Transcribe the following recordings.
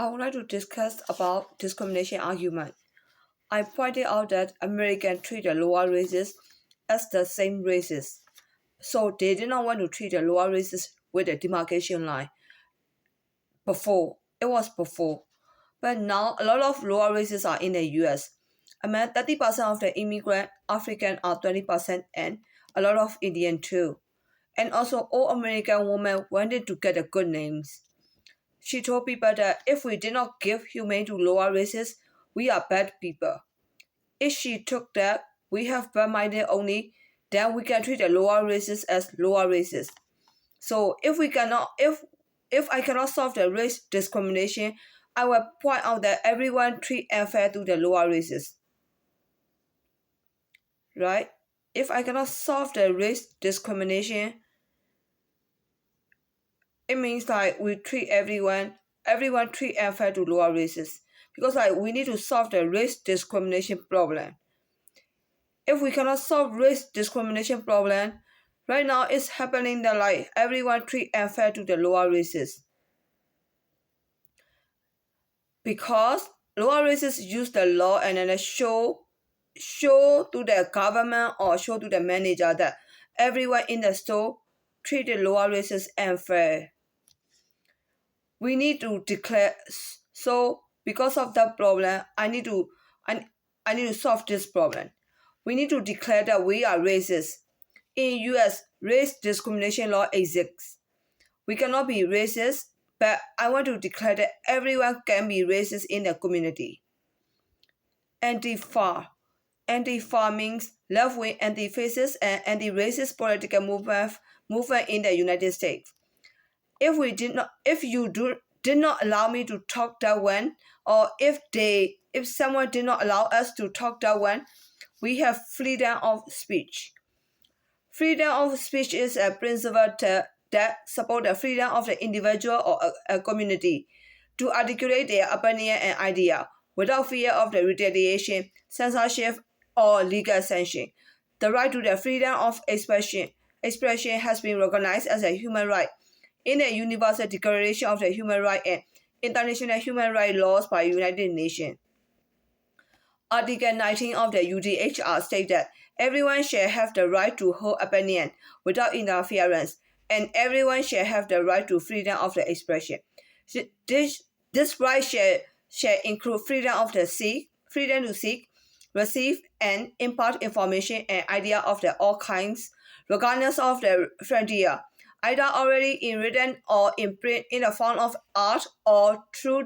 I would like to discuss about discrimination argument. I pointed out that Americans treat the lower races as the same races, so they did not want to treat the lower races with a demarcation line. Before, but now a lot of lower races are in the U.S. Among 30% of the immigrant African are 20%, and a lot of Indian too. And also, all American women wanted to get a good names. She told people that if we did not give humane to lower races, we are bad people. If she took that we have bad-minded only, then we can treat the lower races as lower races. So if I cannot solve the race discrimination, I will point out that everyone treat unfair to the lower races. Right? If I cannot solve the race discrimination, it means like we treat everyone treat unfair to lower races, because like we need to solve the race discrimination problem. If we cannot solve race discrimination problem, right now it's happening that like everyone treat unfair to the lower races, because lower races use the law and then show to the government or show to the manager that everyone in the store treat the lower races unfair. We need to declare. So because of that problem, I need to solve this problem. We need to declare that we are racist. In US, race discrimination law exists. We cannot be racist, but I want to declare that everyone can be racist in the community. Anti-FA means left-wing anti-fascist and anti-racist political movement in the United States. If you did not allow me to talk that one, or if someone did not allow us to talk that one, we have freedom of speech. Freedom of speech is a principle that supports the freedom of the individual or a community to articulate their opinion and idea without fear of the retaliation, censorship, or legal sanction. The right to the freedom of expression has been recognized as a human right in the Universal Declaration of the Human Rights and International Human Rights Laws by United Nations. Article 19 of the UDHR states that everyone shall have the right to hold opinion without interference, and everyone shall have the right to freedom of the expression. This right shall include freedom to seek, receive, and impart information and idea of all kinds, regardless of the frontier, either already in written or in print in the form of art or through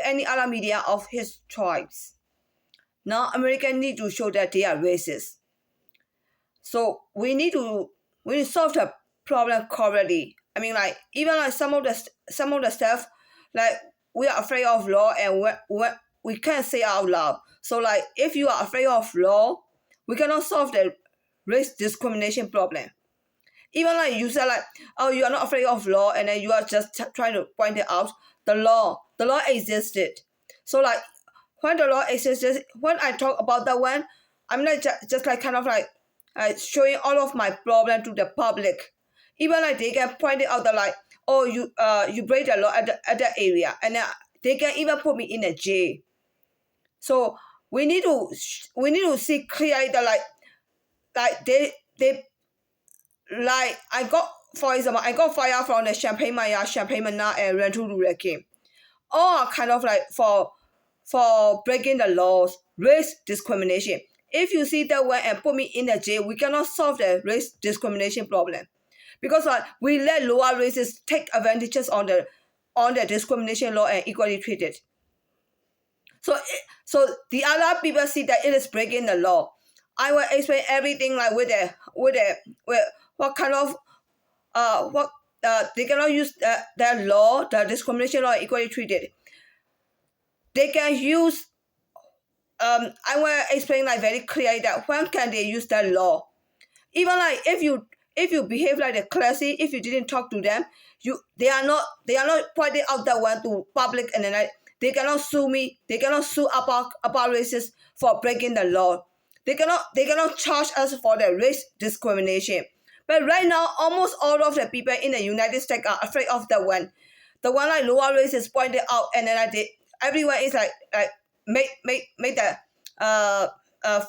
any other media of his choice. Now Americans need to show that they are racist. So we need to solve the problem correctly. I mean, like even like some of the stuff, like we are afraid of law and we can't say out loud. So like if you are afraid of law, we cannot solve the race discrimination problem. Even like you said like, oh, you are not afraid of law, and then you are just trying to point it out. The law existed. So like when the law existed, when I talk about that one, I'm not just like kind of like showing all of my problem to the public. Even like they can point it out that like, oh, you break the law at that area, and they can even put me in a jail. So we need to see clearly that like they like I got fired from the Champagne Maya, Champagne Mana, and Rental Rureki. All kind of like for breaking the laws, race discrimination. If you see that one and put me in the jail, we cannot solve the race discrimination problem, because we let lower races take advantages on the discrimination law and equally treated. So the other people see that it is breaking the law. I will explain everything like with what kind of they cannot use the law, the discrimination law equally treated. They can use I will explain like very clearly that when can they use that law. Even like if you behave like a classy, if you didn't talk to them, they are not pointing out that one to public, and then like, they cannot sue me. They cannot sue about racists for breaking the law. They cannot charge us for the race discrimination. But right now, almost all of the people in the United States are afraid of that one. the one like lower races pointed out, and then everyone is like make the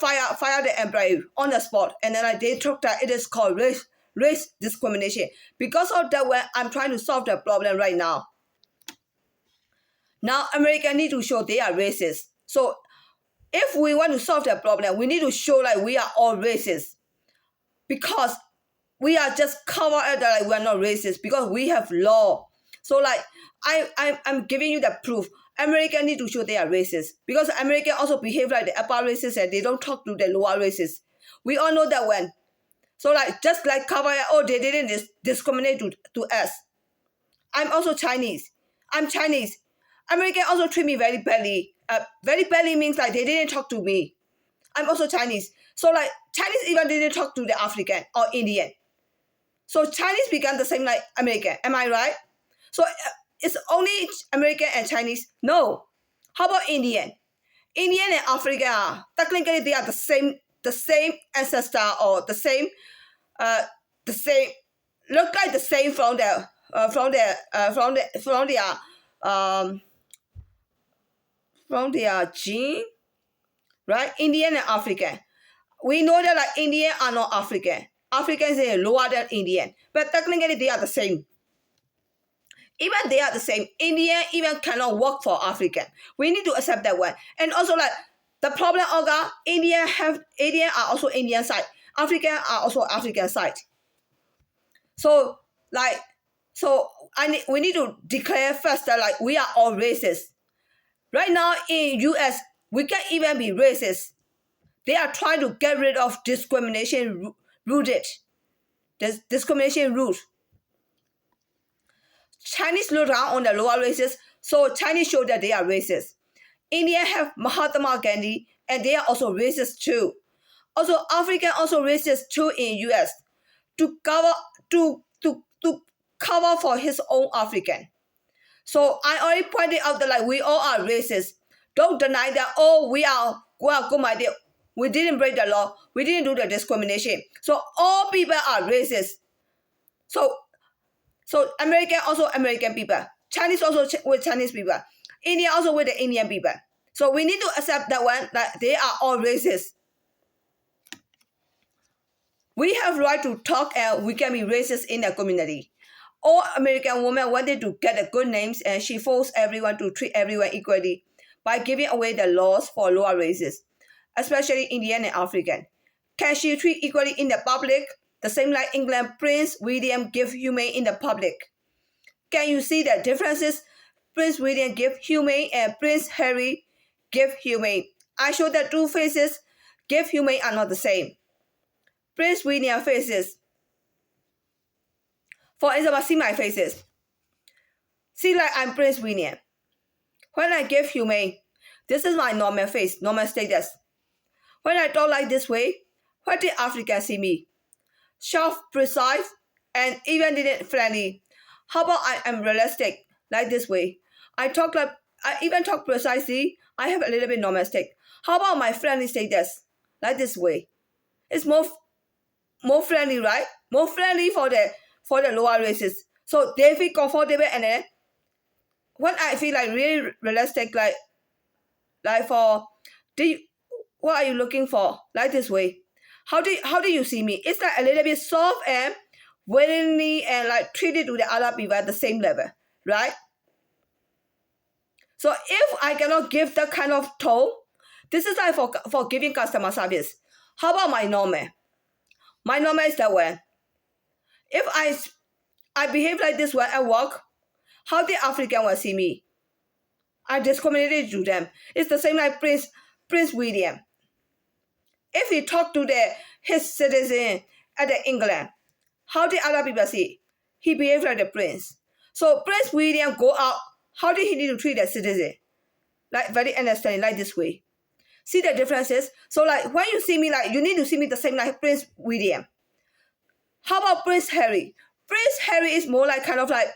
fire the employee on the spot, and then they took that it is called race discrimination. Because of that, when I'm trying to solve the problem right now. Now America need to show they are racist. So if we want to solve the problem, we need to show like we are all racist, because we are just cover it that like we are not racist because we have law. So like I'm giving you the proof. America need to show they are racist, because America also behave like the upper races and they don't talk to the lower races. We all know that one. So like just like cover it, oh, they didn't discriminate to us. I'm also Chinese. I'm Chinese. America also treat me very badly. Very badly means like they didn't talk to me. I'm also Chinese. So like Chinese even didn't talk to the African or Indian. So Chinese become the same like American. Am I right? So it's only American and Chinese? No. How about Indian? Indian and African, technically they are the same ancestor, or the same look like the same from their gene, right? Indian and African. We know that like Indian are not African. Africans are lower than Indian, but technically they are the same. Even they are the same. Indian even cannot work for African. We need to accept that one. And also like the problem of Indian are also Indian side. African are also African side. So like we need to declare first that like we are all racist. Right now in US, we can't even be racist. They are trying to get rid of discrimination rooted. Discrimination rules. Chinese look down on the lower races, so Chinese show that they are racist. India have Mahatma Gandhi, and they are also racist too. Also, African also racist too in US to cover for his own African. So I already pointed out that like we all are racist. Don't deny that. Oh, we are good my dear. We didn't break the law. We didn't do the discrimination. So all people are racist. So American also American people. Chinese also with Chinese people. India also with the Indian people. So we need to accept that one, that they are all racist. We have right to talk, and we can be racist in the community. All American women wanted to get the good names, and she forced everyone to treat everyone equally by giving away the laws for lower races, especially Indian and African. Can she treat equally in the public? The same like England Prince William give humane in the public. Can you see the differences? Prince William give humane and Prince Harry give humane. I show that two faces give humane are not the same. Prince William faces. For example, see my faces. See like I'm Prince William. When I give humane, this is my normal face, normal status. When I talk like this way, what did Africa see me? Sharp, precise, and even didn't friendly. How about I am realistic, like this way? I even talk precisely. I have a little bit normalistic. How about my friendly status, like this way? It's more friendly, right? More friendly for the lower races. So they feel comfortable, and then when I feel like really realistic, like for what are you looking for? Like this way. How do you see me? It's like a little bit soft and willingly and like treated to the other people at the same level, right? So if I cannot give that kind of tone, this is like for giving customer service. How about my normal? My normal is that way. If I behave like this when I work, how the African will see me? I discriminated to them. It's the same like Prince William. If he talk to his citizen at England, how did other people see? He behaved like the prince. So Prince William go out. How did he need to treat the citizen? Like very understanding, like this way. See the differences? So like when you see me, like you need to see me the same like Prince William. How about Prince Harry? Prince Harry is more like kind of like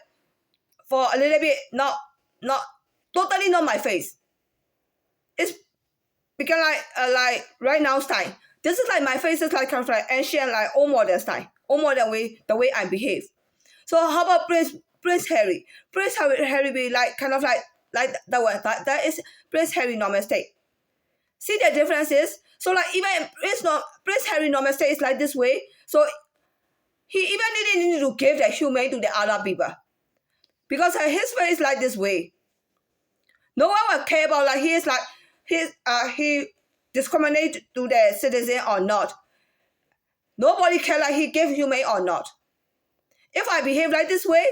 for a little bit not totally not my face. It's because like right now style. This is like my face is like ancient, like old modern style, old modern way, the way I behave. So how about Prince Harry. Prince Harry be like kind of like that one. That is Prince Harry normal state. See the differences? So like even Prince Harry normal state is like this way. So he even didn't need to give the humane to the other people. Because his face is like this way. No one will care about like he discriminate to the citizen or not. Nobody care like he give humane or not. If I behave like this way,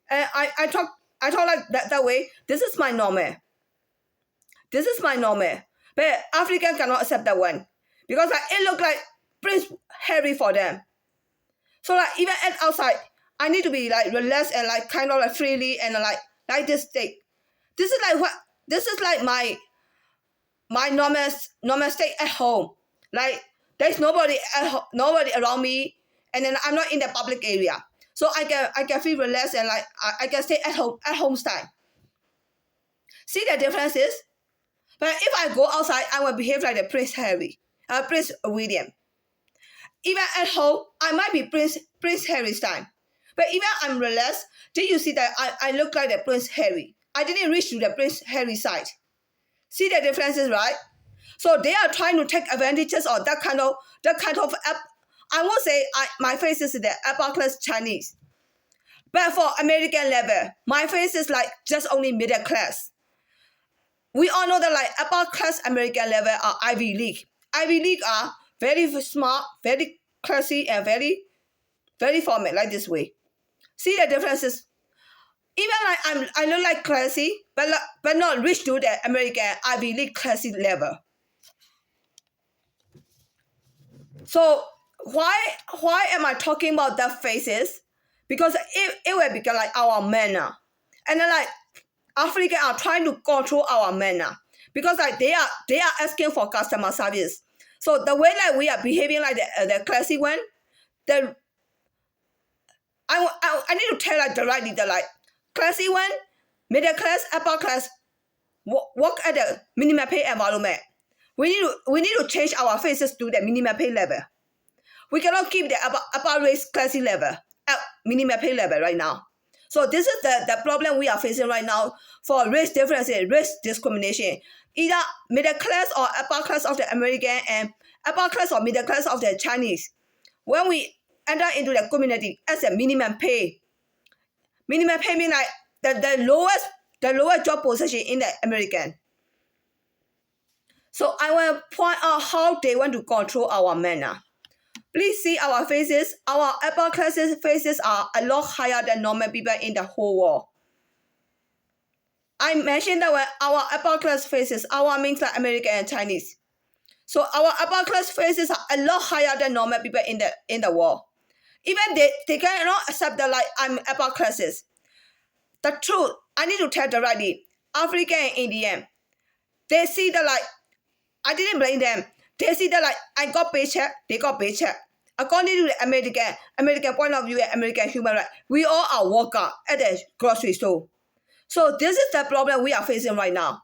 and I talk like that way, this is my normal. This is my normal. But African cannot accept that one. Because like it look like Prince Harry for them. So like even at outside, I need to be like relaxed and like kind of like freely and like this state. This is like my normal state at home. Like there's nobody around me, and then I'm not in the public area. So I can feel relaxed and like I can stay at home style. See the differences? But if I go outside, I will behave like the Prince William. Even at home, I might be Prince Harry style. But even I'm relaxed, did you see that I look like the Prince Harry? I didn't reach to the Prince Harry side. See the differences, right? So they are trying to take advantages of that kind of I won't say my face is the upper class Chinese. But for American level, my face is like just only middle class. We all know that like upper class American level are Ivy League. Ivy League are very smart, very classy, and very, very formal, like this way. See the differences? Even like I look like classy, but not reach to the American Ivy League classy level. So why am I talking about that faces? Because it will become like our manner. And then like Africans are trying to control our manner. Because like they are asking for customer service. So the way that we are behaving like the classy one, I need to tell like the right leader, like classy one, middle class, upper class, work at the minimum pay environment. We need to change our faces to the minimum pay level. We cannot keep the upper race classy level at minimum pay level right now. So this is the problem we are facing right now for race differences, race discrimination. Either middle class or upper class of the American and upper class or middle class of the Chinese. When we enter into the community as a minimum pay means like the lowest job position in the American. So I will point out how they want to control our manner. Please see our faces. Our upper class faces are a lot higher than normal people in the whole world. I mentioned that when our upper class faces, our means like American and Chinese. So our upper class faces are a lot higher than normal people in the world. Even they cannot accept that like I'm upper classes. The truth, I need to tell the right, African and Indian, they see that like I didn't blame them. They see that like I got paycheck, they got paycheck. According to the American point of view and American human rights, we all are worker at the grocery store. So this is the problem we are facing right now.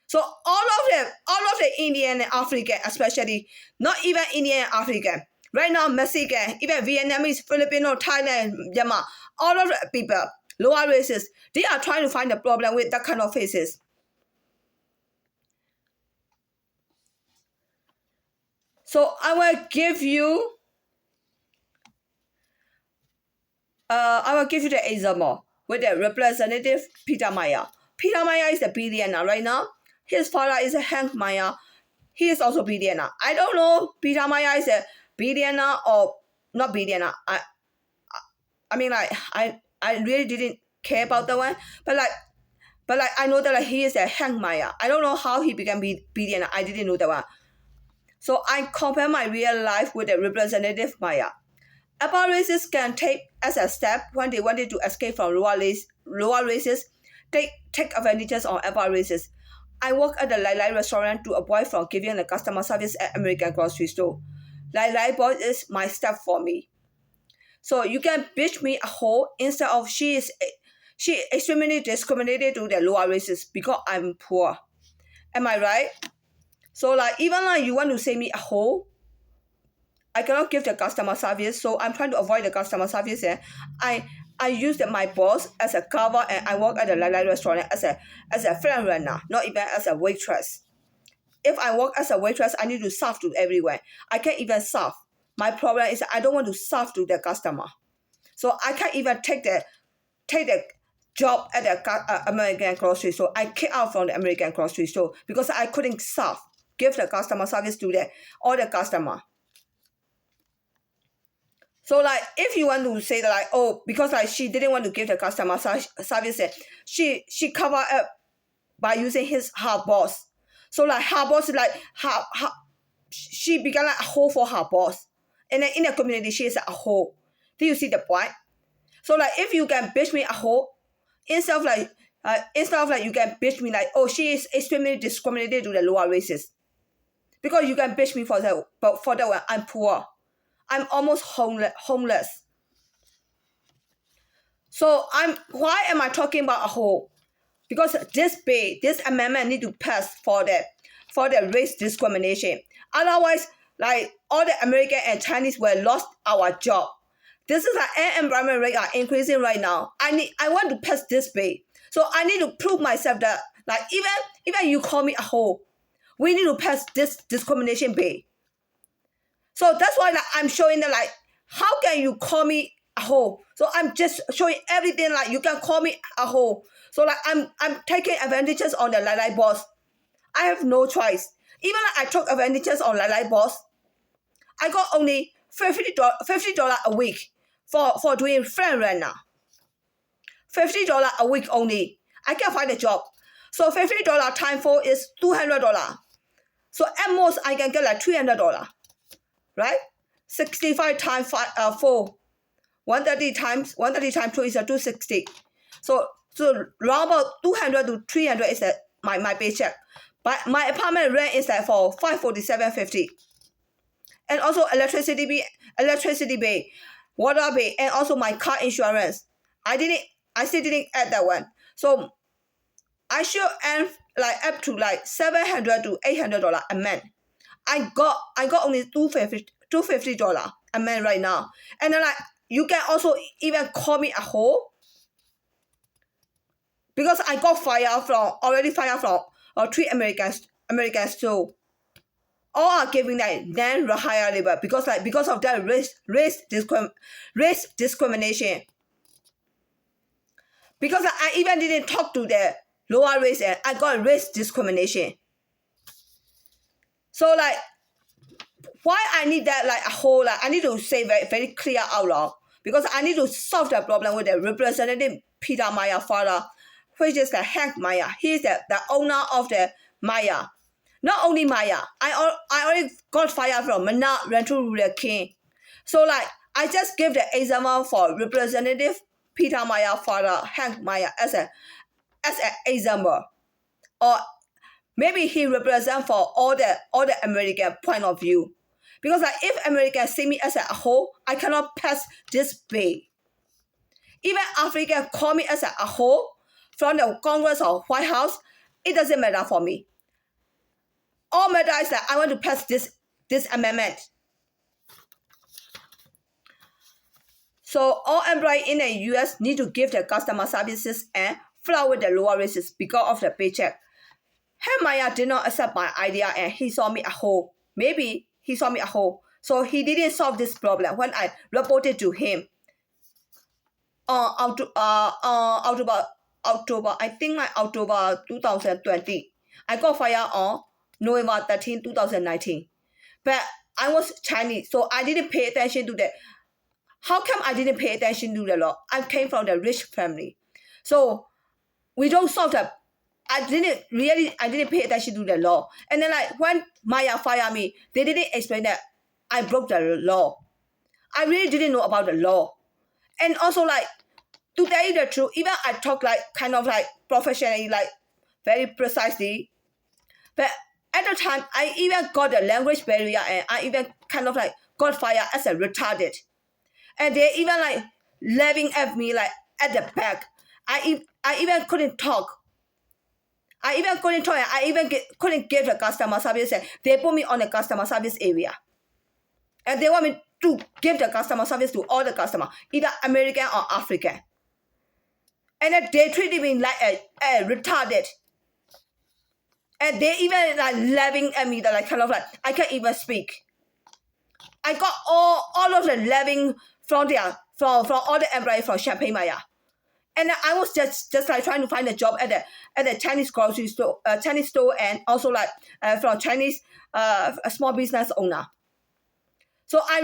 So all of the Indian and African, especially, not even Indian and African, right now Mexican, even Vietnamese, Filipino, Thailand, Myanmar, all of the people, lower races, they are trying to find the problem with that kind of faces. So I will give you the example with the representative Peter Maya. Peter Maya is a billionaire right now. His father is Hank Maya. He is also billionaire. I don't know Peter Maya is a billionaire or not billionaire. I mean like I really didn't care about that one. But I know that like, he is a Hank Maya. I don't know how he became billionaire. I didn't know that one. So I compare my real life with the representative Maya. Upper races can take as a step when they wanted to escape from lower races. They take advantages on upper races. I work at the Lai Lai restaurant to avoid from giving the customer service at American grocery store. Lai Lai boss is my step for me. So you can bitch me a hole instead of she extremely discriminated to the lower races because I'm poor. Am I right? So like even like you want to say me a hole, I cannot give the customer service, so I'm trying to avoid the customer service. And I used my boss as a cover, and I work at the Lai Lai restaurant as a friend runner, not even as a waitress. If I work as a waitress, I need to serve to everywhere. I can't even serve. My problem is I don't want to serve to the customer, so I can't even take the job at the American grocery store. I kicked out from the American grocery store because I couldn't serve, give the customer service to the customer. So like, if you want to say that like, oh, because like she didn't want to give the customer service, she covered up by using her boss. So like her boss, like her she became like a hoe for her boss, and then in the community she is a hoe. Do you see the point? So like, if you can bitch me a hoe, instead of like you can bitch me like, oh, she is extremely discriminated to the lower races, because you can bitch me for that, but for that one I'm poor, I'm almost homeless. So why am I talking about a hoe? Because this amendment need to pass for the race discrimination. Otherwise, like, all the American and Chinese will lost our job. This is an air environment rate are increasing right now. I want to pass this bill. So I need to prove myself that like, even you call me a hoe, we need to pass this discrimination bill. So that's why like, I'm showing that like, how can you call me a hoe? So I'm just showing everything like you can call me a hoe. So like, I'm taking advantages on the Lai Lai boss. I have no choice. Even like I took advantages on Lai Lai boss, I got only $50 a week for doing friend runner. $50 a week only. I can find a job. So $50 times 4 is $200. So at most I can get like $300, right? 65 times 4, 130 times 2 is a 260. So around about 200 to 300 is my paycheck. But my apartment rent is like for $547.50. And also electricity bill, water bill, and also my car insurance. I still didn't add that one. So I should earn like up to like $700 to $800 a month. I got only $250 a month right now. And then like, you can also even call me a hoe, because I got already fired from 3 American stores. All are giving like higher labor because of that race discrimination. Because I even didn't talk to the lower race, and I got race discrimination. So like, why I need that like a whole, like I need to say very, very clear out loud, because I need to solve the problem with the representative Peter Meyer father, which is the Hank Meyer. He's the owner of the Meyer. Not only Meyer, I already got fired from Mana Rental Ruler King. So like, I just give the example for Representative Peter Meyer father, Hank Meyer, as an example. Or maybe he represents for all the American point of view. Because like, if Americans see me as a whole, I cannot pass this bill. Even Africans call me as a whole from the Congress or White House, it doesn't matter for me. All matter is that I want to pass this amendment. So all employees in the U.S. need to give the customer services and fly with the lower races because of the paycheck. Hermaya did not accept my idea, and he saw me a hole. Maybe he saw me a hole. So he didn't solve this problem when I reported to him. October, I think like October 2020. I got fired on November 13, 2019. But I was Chinese, so I didn't pay attention to that. How come I didn't pay attention to the law? I came from the rich family. So we don't solve that. I didn't pay attention to the law. And then like, when Maya fired me, they didn't explain that I broke the law. I really didn't know about the law. And also like, to tell you the truth, even I talk like kind of like professionally, like very precisely. But at the time, I even got the language barrier, and I even kind of like got fired as a retarded. And they even like laughing at me like at the back. I even couldn't talk. I even couldn't give the customer service. They put me on the customer service area. And they want me to give the customer service to all the customer, either American or African. And then they treated me like a retarded. And they even like laughing at me, that like kind of like I can't even speak. I got all of the laughing from all the employees from Champagne Maya. And I was just like trying to find a job at the Chinese grocery store, Chinese store, and also like from Chinese a small business owner. So I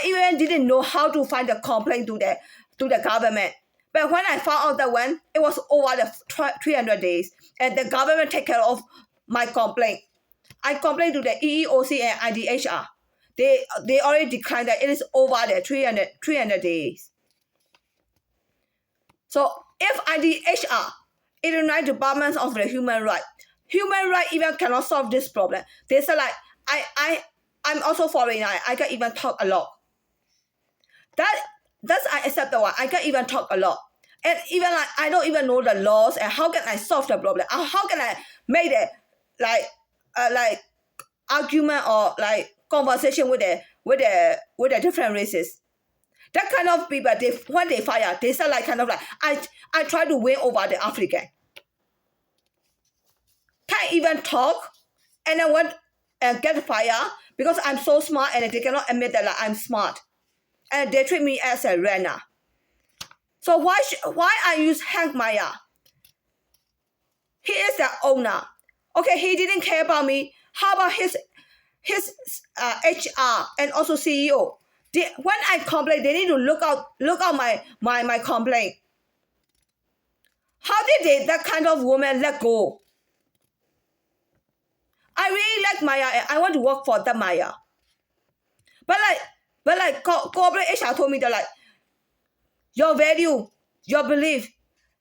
even didn't know how to find a complaint to the government. But when I found out that one, it was over the 300 days, and the government take care of my complaint. I complained to the EEOC and IDHR. They already declined that it is over the 300 days. So if IDHR, United Department of the Human Rights even cannot solve this problem, they say like I'm also foreign. I can even talk a lot. That's I accept the one. I can even talk a lot. And even like I don't even know the laws, and how can I solve the problem? How can I make it like argument or like conversation with the different races? That kind of people, when they fire, they say like kind of like I try to win over the African. Can't even talk, and then when and get fired because I'm so smart, and they cannot admit that like, I'm smart, and they treat me as a runner. So why I use Hank Maya? He is the owner. Okay, he didn't care about me. How about his HR and also CEO? When I complain, they need to look out my complaint. How did that kind of woman let go? I really like Maya, and I want to work for that Maya. But like corporate HR told me that like your value, your belief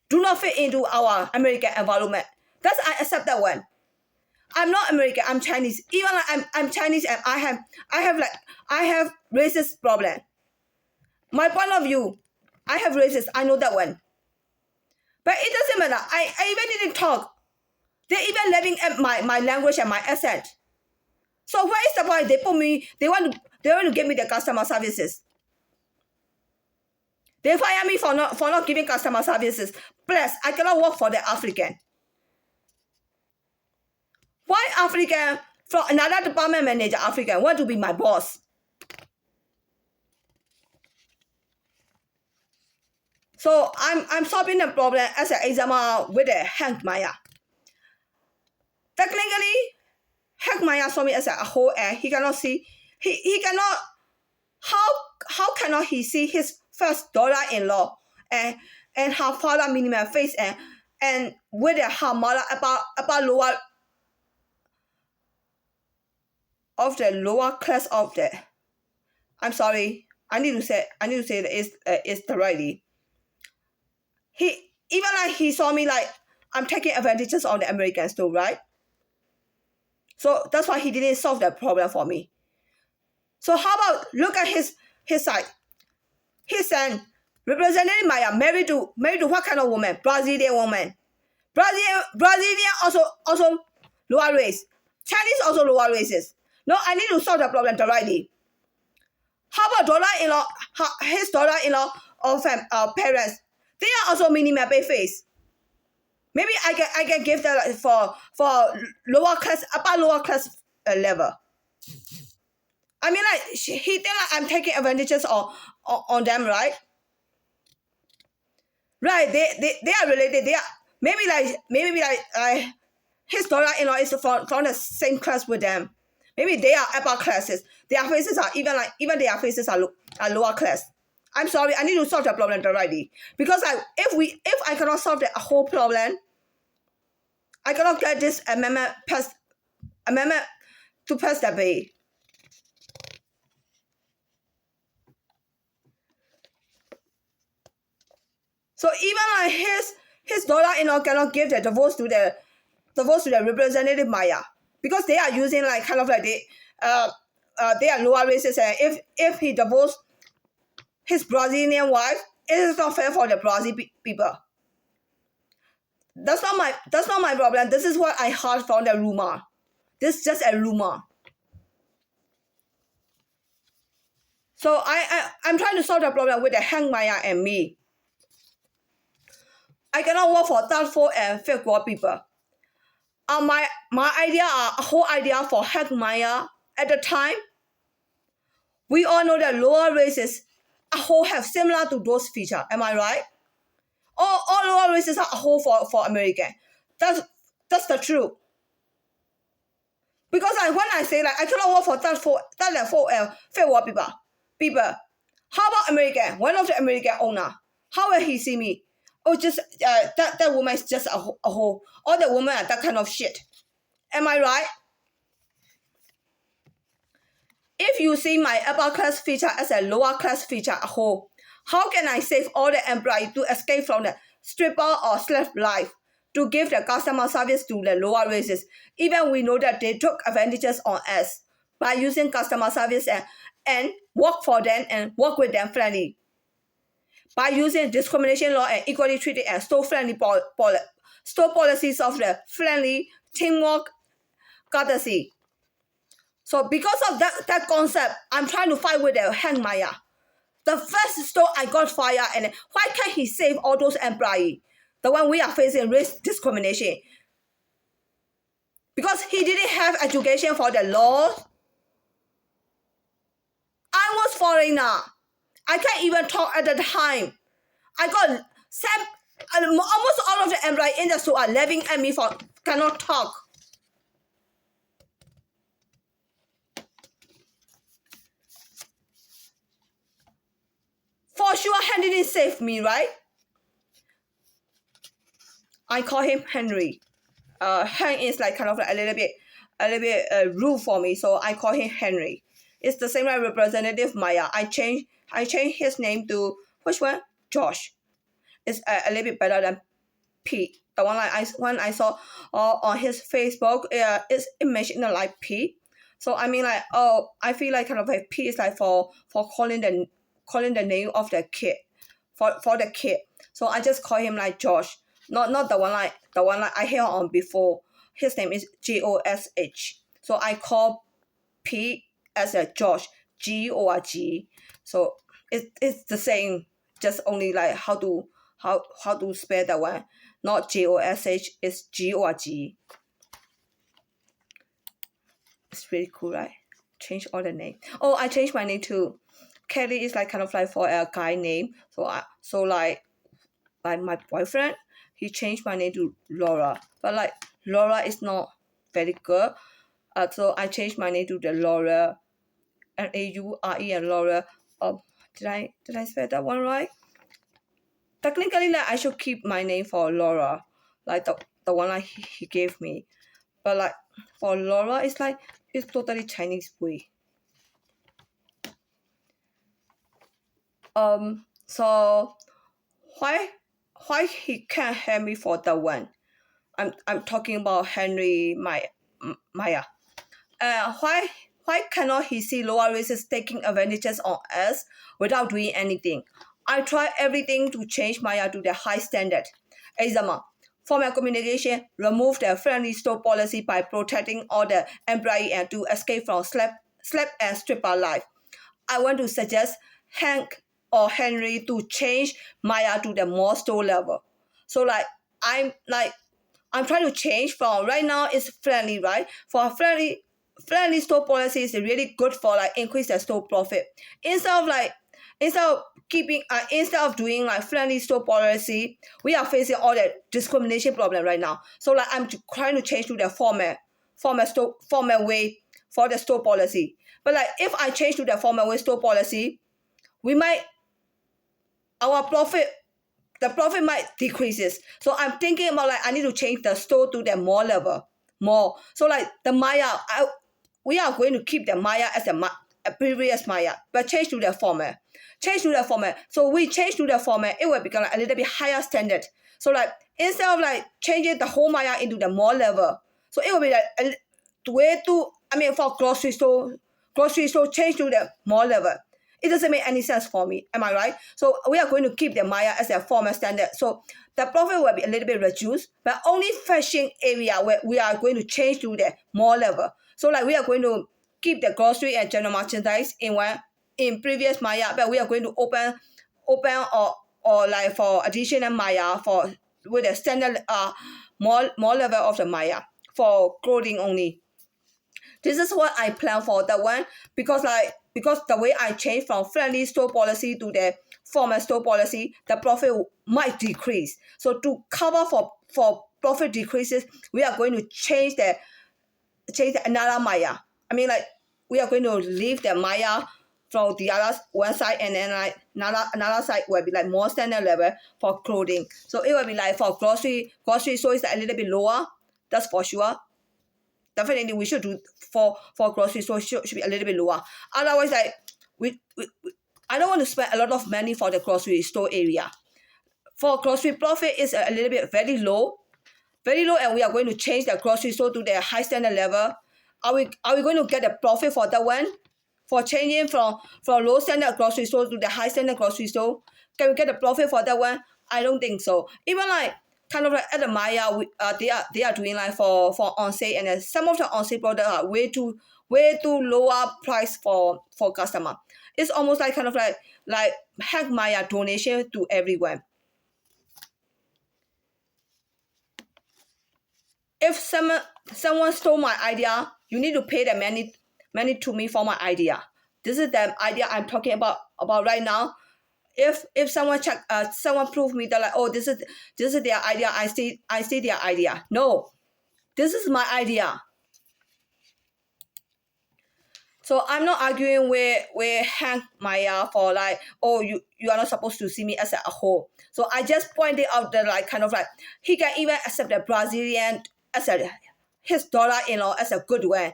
do not fit into our American environment. That's I accept that one. I'm not American, I'm Chinese. Even like I'm Chinese, and I have racist problem. My point of view, I have racist, I know that one. But it doesn't matter. I even didn't talk. They're even laughing at my language and my accent. So what is the point? They want to give me the customer services. They fire me for not giving customer services. Plus, I cannot work for the African. Why African from another department manager African want to be my boss? So I'm solving the problem as an example with the Hank Maya. Technically, Hank Maya saw me as a whole, and he cannot see. He cannot. How cannot he see his first daughter-in-law and her father minimum face and with her mother about lower of the lower class of the. I'm sorry. I need to say that it's the righty. He even like he saw me like I'm taking advantages of the Americans too, right? So that's why he didn't solve that problem for me. So how about look at his side? His son, Representative Maya, married to what kind of woman? Brazilian woman. Brazilian also lower race. Chinese also lower races. No, I need to solve the problem directly. How about daughter-in-law? His daughter-in-law or parents? They are also minimum pay face. Maybe I can give that for lower class, upper lower class level. I mean, like he think like I'm taking advantages on them, right? Right? They are related. They are maybe like his daughter-in-law is from the same class with them. Maybe they are upper classes. Their faces are even their faces are lower class. I'm sorry. I need to solve the problem already because if I cannot solve the whole problem, I cannot get this amendment to pass the bill. So even like his daughter-in-law cannot give the divorce to the Representative Maya because they are using like kind of like they are lower races, and if he divorced his Brazilian wife, it is not fair for the Brazil people. That's not my problem. This is what I heard from the rumor. This is just a rumor. So I'm trying to solve the problem with the Hank Maya and me. I cannot work for doubtful and fake wallpaper. My idea, a whole idea for Hank Maya at the time, we all know that lower races a whole have similar to those features. Am I right? All lower races are a whole for American. That's the truth. Because when I say like I cannot work for that for fake people. How about American? One of the American owner. How will he see me? Oh, just that woman is just a whole. All the women are that kind of shit. Am I right? If you see my upper class feature as a lower class feature a whole, how can I save all the employees to escape from the stripper or slave life to give the customer service to the lower races, even we know that they took advantages on us by using customer service and work for them and work with them friendly. By using discrimination law and equality treaty and store policies of the friendly teamwork courtesy. So because of that concept, I'm trying to fight with the Hank Maya. The first store I got fired, and why can't he save all those employees? The one we are facing race discrimination. Because he didn't have education for the law. I was foreigner. I can't even talk at the time. I got almost all of the employees in the store are laughing at me for cannot talk. For sure, Henry didn't save me, right? I call him Henry. Hank is like kind of like a little bit rude for me, so I call him Henry. It's the same like Representative Maya. I changed his name to which one? Josh. It's a little bit better than Pete. The one like when I saw on his Facebook, it mentioned like Pete. So I mean like I feel like kind of like Pete is like for calling the name of the kid for the kid. So I just call him like Josh. Not the one like I hear on before. His name is Josh. So I call P as a Josh, Georg. So it's the same, just only like how to spell that one. Not Josh, it's Georg. It's really cool, right? Change all the name. Oh, I changed my name too. Kelly is like kind of like for a guy name. So like my boyfriend, he changed my name to Laura. But like Laura is not very good. So I changed my name to the Laura, Laure, and Laura. Did I spell that one right? Technically, like I should keep my name for Laura, like the one like he gave me. But like for Laura, it's like it's totally Chinese way. So why he can't help me for that one? I'm talking about Henry Maya. Why cannot he see lower races taking advantages on us without doing anything? I try everything to change Maya to the high standard. Example, formal communication, remove the friendly store policy by protecting all the employees and to escape from slap and stripper life. I want to suggest Hank or Henry to change Maya to the more store level. So like I'm trying to change from right now it's friendly, right? For friendly store policy is really good for like increase the store profit. Instead of doing like friendly store policy, we are facing all the discrimination problem right now. So like I'm trying to change to the formal way for the store policy. But like if I change to the formal way store policy, the profit might decreases. So I'm thinking about like I need to change the store to the more level. So like the Maya, we are going to keep the Maya as a previous Maya, but change to the format. So we change to the format, it will become like a little bit higher standard. So like instead of like changing the whole Maya into the more level, so it will be like for grocery store change to the more level. It doesn't make any sense for me. Am I right? So we are going to keep the Maya as a formal standard. So the profit will be a little bit reduced, but only fashion area where we are going to change to the more level. So like we are going to keep the grocery and general merchandise in one in previous Maya, but we are going to open or like for additional Maya for with a standard more level of the Maya for clothing only. This is what I plan for that one because the way I change from friendly store policy to the formal store policy, the profit might decrease. So to cover for profit decreases, we are going to change another Maya. I mean, like we are going to leave the Maya from the other one side, and then like another side will be like more standard level for clothing. So it will be like for grocery store is a little bit lower. That's for sure. Definitely we should do for grocery store should be a little bit lower. Otherwise, like we I don't want to spend a lot of money for the grocery store area. For grocery profit is a little bit very low, and we are going to change the grocery store to the high standard level. Are we going to get a profit for that one? For changing from low standard grocery store to the high standard grocery store, can we get a profit for that one? I don't think so. Even like kind of like at the Maya, they are doing like for on sale, and some of the on sale products are way too lower price for customer. It's almost like kind of like Hank Maya donation to everyone. If someone stole my idea, you need to pay the money to me for my idea. This is the idea I'm talking about right now. If someone someone prove me that like, oh, this is their idea, I see their idea. No, this is my idea. So I'm not arguing with Hank Maya for like, oh, you are not supposed to see me as a whole. So I just pointed out that like kind of like he can even accept the Brazilian as his daughter-in-law as a good one.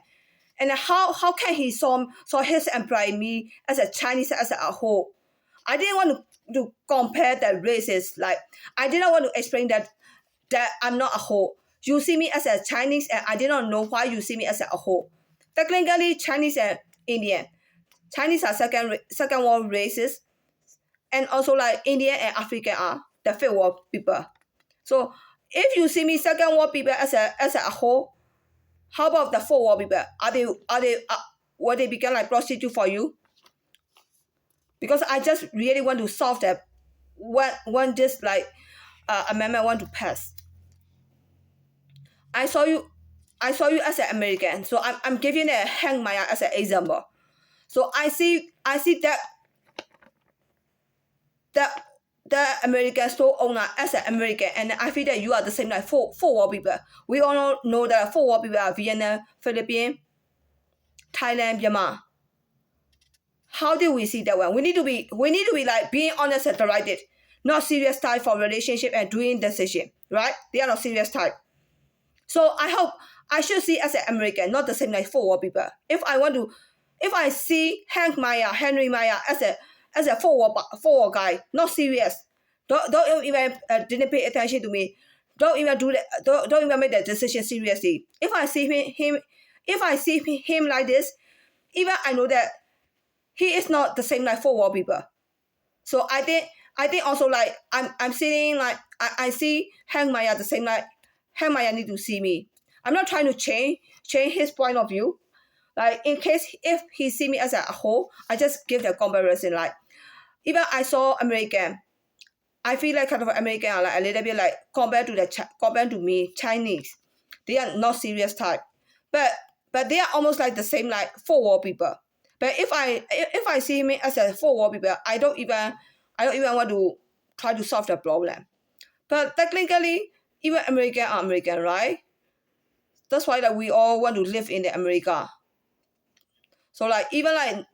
And how can he saw his employee me as a Chinese as a whole? I didn't want to compare the races. Like I didn't want to explain that I'm not a whole. You see me as a Chinese, and I did not know why you see me as a whole. Technically, Chinese and Indian. Chinese are second world races, and also like Indian and African are the third world people. So if you see me second world people as a whole, how about the fourth world people? Will they become like prostitute for you? Because I just really want to solve that one just like amendment want to pass. I saw you as an American, so I'm giving a Hank Maya as an example. So I see that the American store owner as an American, and I feel that you are the same like four world people. We all know that four world people are Vietnam, Philippines, Thailand, Myanmar. How do we see that one? We need to be like being honest and direct, not serious type for relationship and doing decision, right? They are not serious type. So I hope I should see as an American, not the same like four world people. If I see Henry Maya as a four world guy, not serious, don't even didn't pay attention to me. Don't even do that. Don't even make the decision seriously. If I see him like this, even I know that he is not the same like four world people. So I think also like I'm seeing like I see Hank Maya the same like Hank Maya need to see me. I'm not trying to change his point of view. Like in case if he see me as a whole, I just give the comparison. Like even I saw American, I feel like kind of American are like a little bit like compared to me Chinese. They are not serious type, but they are almost like the same like four world people. But if I see me as a four world people, I don't even want to try to solve the problem. But technically, even American are American, right? That's why like we all want to live in the America. So like even like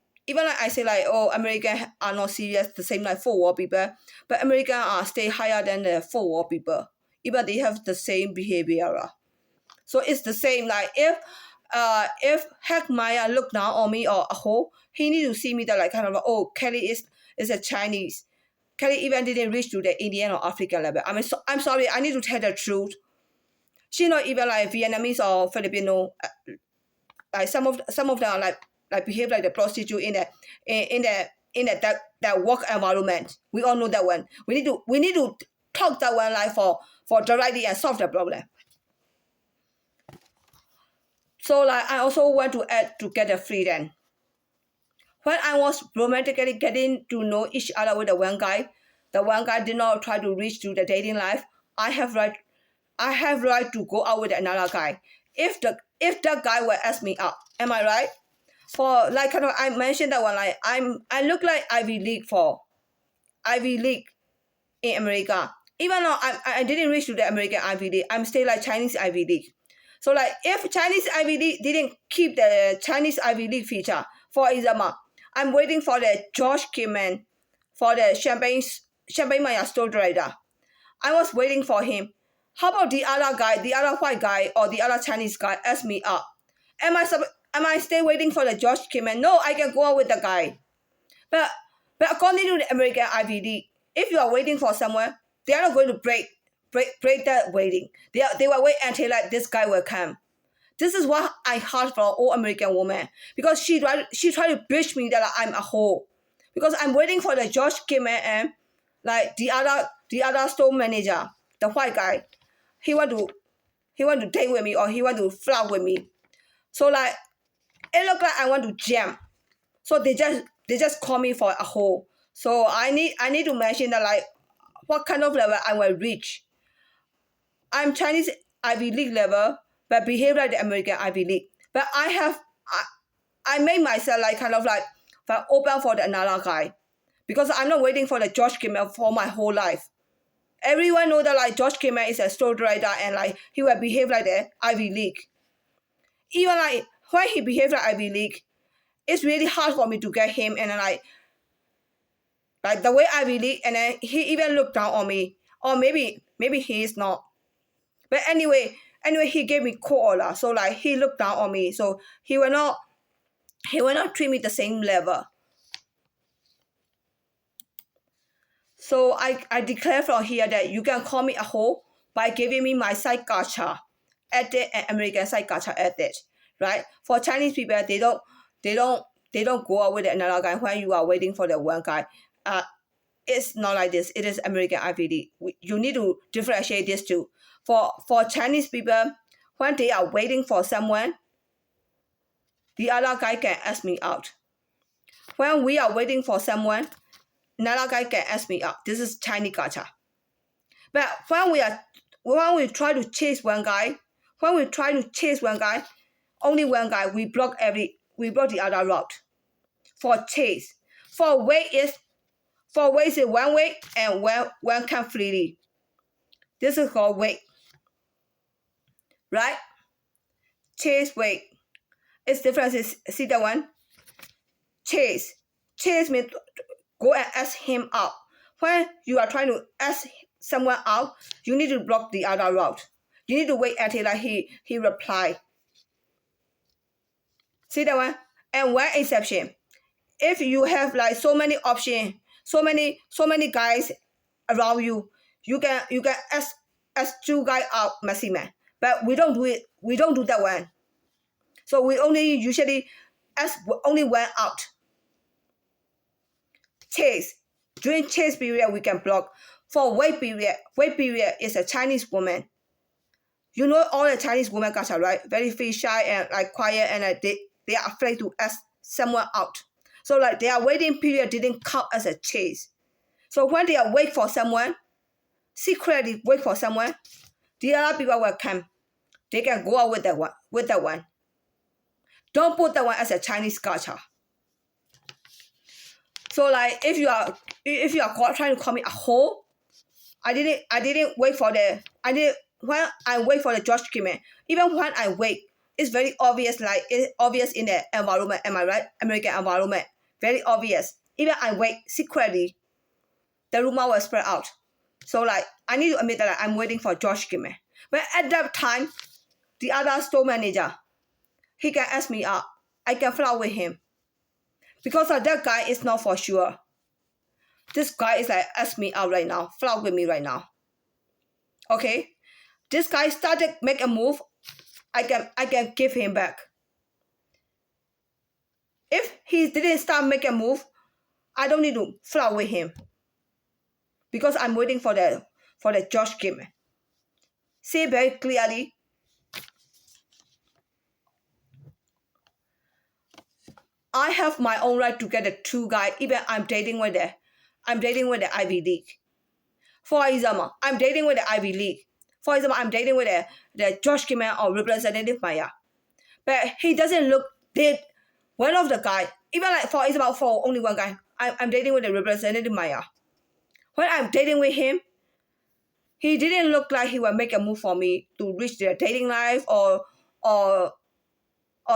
I say like, oh, American are not serious the same like four world people, but American are stay higher than the four world people. Even they have the same behavior. So it's the same like if Heck Maya look down on me or a whole, he need to see me that like kind of like, oh, Kelly is a Chinese. Kelly even didn't reach to the Indian or African level. I mean, I'm sorry, I need to tell the truth. She not even like Vietnamese or Filipino. Like some of them are like behave like the prostitute in that work environment. We all know that one. We need to talk that one like for directly and solve the problem. So like I also want to add to get the freedom. When I was romantically getting to know each other with the one guy did not try to reach to the dating life. I have right to go out with another guy. If that guy will ask me out, am I right? For like kind of I mentioned that one, like I look like Ivy League in America. Even though I didn't reach to the American Ivy League, I'm still like Chinese Ivy League. So like if Chinese Ivy League didn't keep the Chinese Ivy League feature, for example, I'm waiting for the George Kimman for the Champagne Maya store trader. I was waiting for him. How about the other guy, the other white guy or the other Chinese guy ask me up? Am I still waiting for the George Kimman? No, I can go out with the guy. But according to the American Ivy League, if you are waiting for someone, they are not going to break that waiting. They will wait until like this guy will come. This is what I heard from all American woman because she tried to bitch me that I'm a hoe because I'm waiting for the George Kimman and like the other store manager, the white guy. He want to date with me or he want to flirt with me. So like it looked like I want to jam. So they just call me for a hoe. So I need to mention that like what kind of level I will reach. I'm Chinese Ivy League level, but behave like the American Ivy League. But I made myself like kind of like open for the another guy. Because I'm not waiting for the George Kimmer for my whole life. Everyone know that like George Kimmer is a story writer and like he will behave like the Ivy League. Even like when he behaves like Ivy League, it's really hard for me to get him and then like the way Ivy League and then he even looked down on me. Or maybe he is not. But anyway, he gave me co-order. So like he looked down on me. So he will not treat me the same level. So I declare from here that you can call me a hoe by giving me my side gacha edit and American side gacha edit. Right? For Chinese people, they don't go out with another guy when you are waiting for the one guy. It's not like this. It is American Ivy League. You need to differentiate these two. For Chinese people, when they are waiting for someone, the other guy can ask me out. When we are waiting for someone, another guy can ask me out. This is Chinese gacha. But when we try to chase one guy, only one guy, we block the other route. For chase, for wait is one way and one come freely. This is called wait. Right? Chase, wait. It's different. See that one? Chase. Chase means go and ask him out. When you are trying to ask someone out, you need to block the other route. You need to wait until like he reply. See that one? And one exception. If you have like so many options, so many guys around you, you can ask two guys out maximum. But we don't do it. We don't do that one. So we only usually ask only one out. Chase. During chase period, we can block. For wait period is a Chinese woman. You know all the Chinese women guys are right, very shy and like quiet and they are afraid to ask someone out. So like their waiting period didn't count as a chase. So when they are wait for someone, secretly wait for someone, the other people will come. They can go out with that one. Don't put that one as a Chinese gacha. So like if you are trying to call me a hoe, I didn't wait for the when I wait for the George Kimman. Even when I wait, it's very obvious. Like it's obvious in the environment. Am I right? American environment, very obvious. Even I wait secretly, the rumor will spread out. So like I need to admit that I'm waiting for George Kimman. But at that time, the other store manager, he can ask me out. I can flirt with him. Because of that guy is not for sure. This guy is like ask me out right now, flirt with me right now. Okay? This guy started make a move, I can give him back. If he didn't start make a move, I don't need to flirt with him. Because I'm waiting for the George Kimman. See very clearly. I have my own right to get a two guy, even I'm dating with the Ivy League. For example, I'm dating with the Ivy League. For example, I'm dating with the George Kimmel or Representative Maya. But he doesn't look dead. One of the guy, even like for example, for only one guy, I'm dating with the Representative Maya. When I'm dating with him, he didn't look like he will make a move for me to reach their dating life or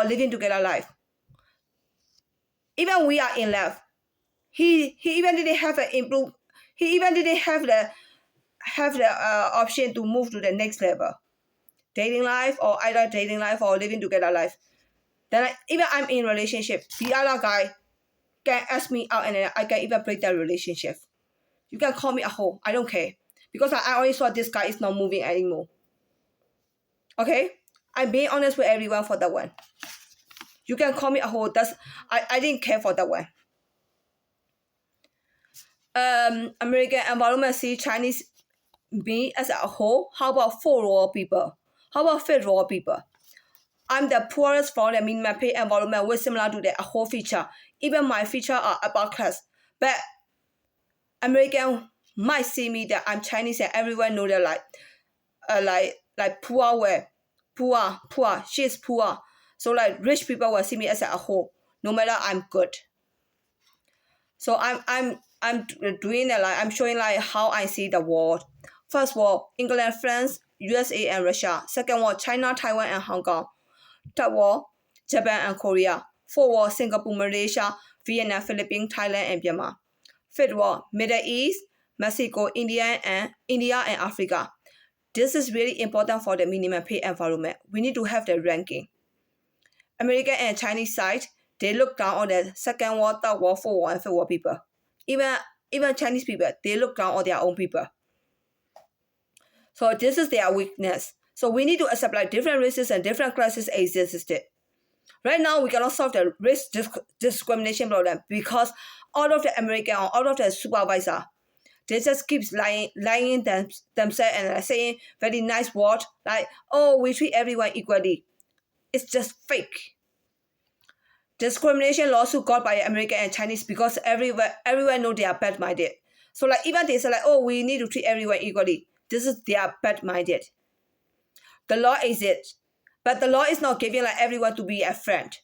living together life. Even we are in love, he even didn't have an improve. He even didn't have the option to move to the next level, dating life or either dating life or living together life. Then even I'm in relationship, the other guy can ask me out and I can even break that relationship. You can call me a hoe. I don't care. Because I already saw this guy is not moving anymore. Okay? I'm being honest with everyone for that one. You can call me a hoe. I didn't care for that one. American environment see Chinese me as a whole. How about 4 raw people? How about 5 raw people? I'm the poorest from the minimum pay environment with similar to the whole feature. Even my feature are upper class. But American might see me that I'm Chinese and everyone know that like poor way. Poor. She's poor. So like rich people will see me as a whole. No matter I'm good. So I'm doing that, like I'm showing like how I see the world. First world, England, France, USA and Russia. Second world, China, Taiwan and Hong Kong. Third world, Japan and Korea. Fourth world, Singapore, Malaysia, Vietnam, Philippines, Thailand and Myanmar. Fifth world, Middle East, Mexico, India and Africa. This is really important for the minimum pay environment. We need to have the ranking. American and Chinese side, they look down on the second world, third world, fourth world, and fifth world people. Even Chinese people, they look down on their own people. So this is their weakness. So we need to accept like different races and different classes existed. Right now, we cannot solve the race discrimination problem because all of the American or all of the supervisor, they just keep lying themselves and saying very nice words like, oh, we treat everyone equally. It's just fake. Discrimination lawsuit got by American and Chinese because everyone know they are bad-minded. So like even they say like, oh, we need to treat everyone equally. This is they are bad-minded. The law exists, but the law is not giving like everyone to be a friend.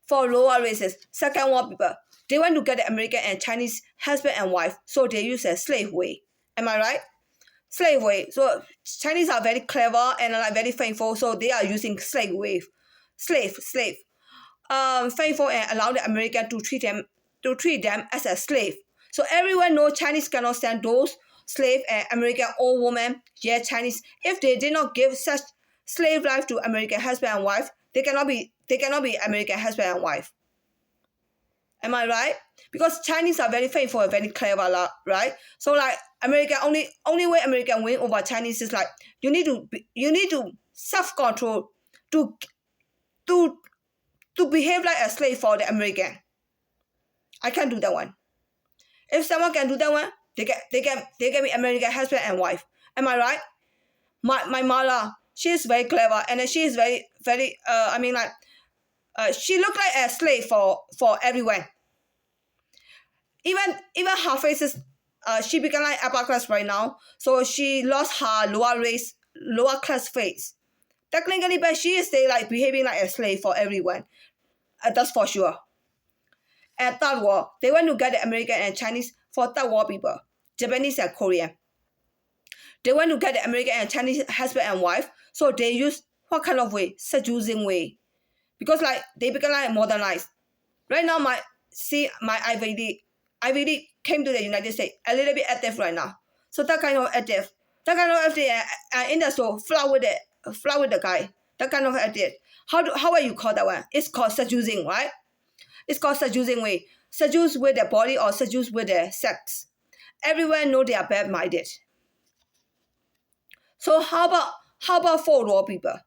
For lower races, second world people, they want to get the American and Chinese husband and wife, so they use a slave way. Am I right? Slave way. So Chinese are very clever and like very faithful, so they are using slave way. Slave. Faithful and allow the American to treat them as a slave. So everyone knows Chinese cannot stand those slave and American old women. Yeah, Chinese, if they did not give such slave life to American husband and wife, they cannot be American husband and wife. Am I right? Because Chinese are very faithful and very clever, right? So like American only way American win over Chinese is like you need to self-control to behave like a slave for the American. I can't do that one. If someone can do that one, they can be American husband and wife. Am I right? My mother, she is very clever and she is very she look like a slave for everyone. Even her face is she become like upper class right now, so she lost her lower class face. Technically, but she is still like behaving like a slave for everyone. That's for sure. And third world, they want to get the American and Chinese for third world people, Japanese and Korean. They want to get the American and Chinese husband and wife, so they use what kind of way? Seducing way. Because like they become like modernized. Right now, my Ivy League came to the United States a little bit active right now. So that kind of active industry flow with the guy. That kind of active. How will you call that one? It's called seducing, right? It's called seducing way. Seduce with their body or seduce with their sex. Everyone know they are bad-minded. So how about for raw people?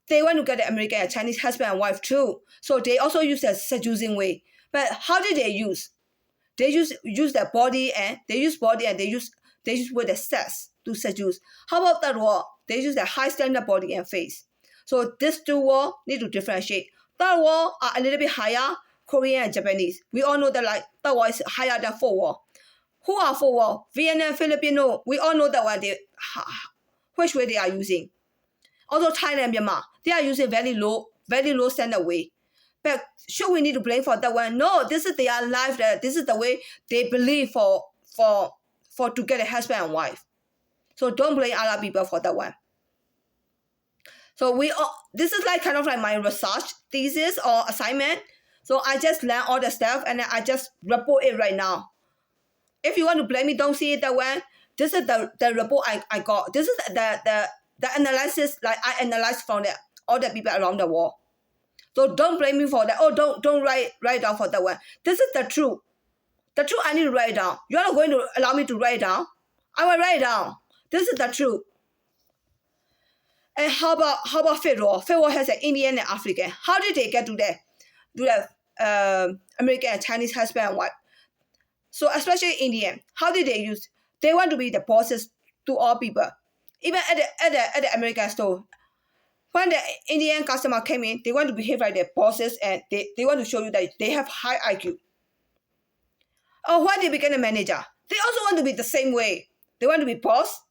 They want to get the American and Chinese husband and wife too. So they also use the seducing way. But how did they use? They use their body and they use with the sex to seduce. How about that wall? They use their high standard body and face. So these two walls need to differentiate. Third world are a little bit higher, Korean and Japanese. We all know that like third world is higher than fourth world. Who are fourth world? Vietnam, Filipino. We all know that one. Which way they are using. Also Thailand, Myanmar, they are using very low standard way. But should we need to blame for that one? No, this is their life. This is the way they believe for to get a husband and wife. So don't blame other people for that one. So this is like kind of like my research thesis or assignment. So I just learn all the stuff and I just report it right now. If you want to blame me, don't see it that way. This is the report I got. This is the analysis, like I analyzed from all the people around the world. So don't blame me for that. Oh, don't write down for that one. This is the truth. The truth I need to write down. You're not going to allow me to write down. I will write down. This is the truth. And how about Fifth War? Fifth War has an Indian and African. How did they get to the American and Chinese husband and wife? So especially Indian, how did they use? They want to be the bosses to all people. Even at the American store, when the Indian customer came in, they want to behave like their bosses and they want to show you that they have high IQ. Or when they become a manager, they also want to be the same way. They want to be boss.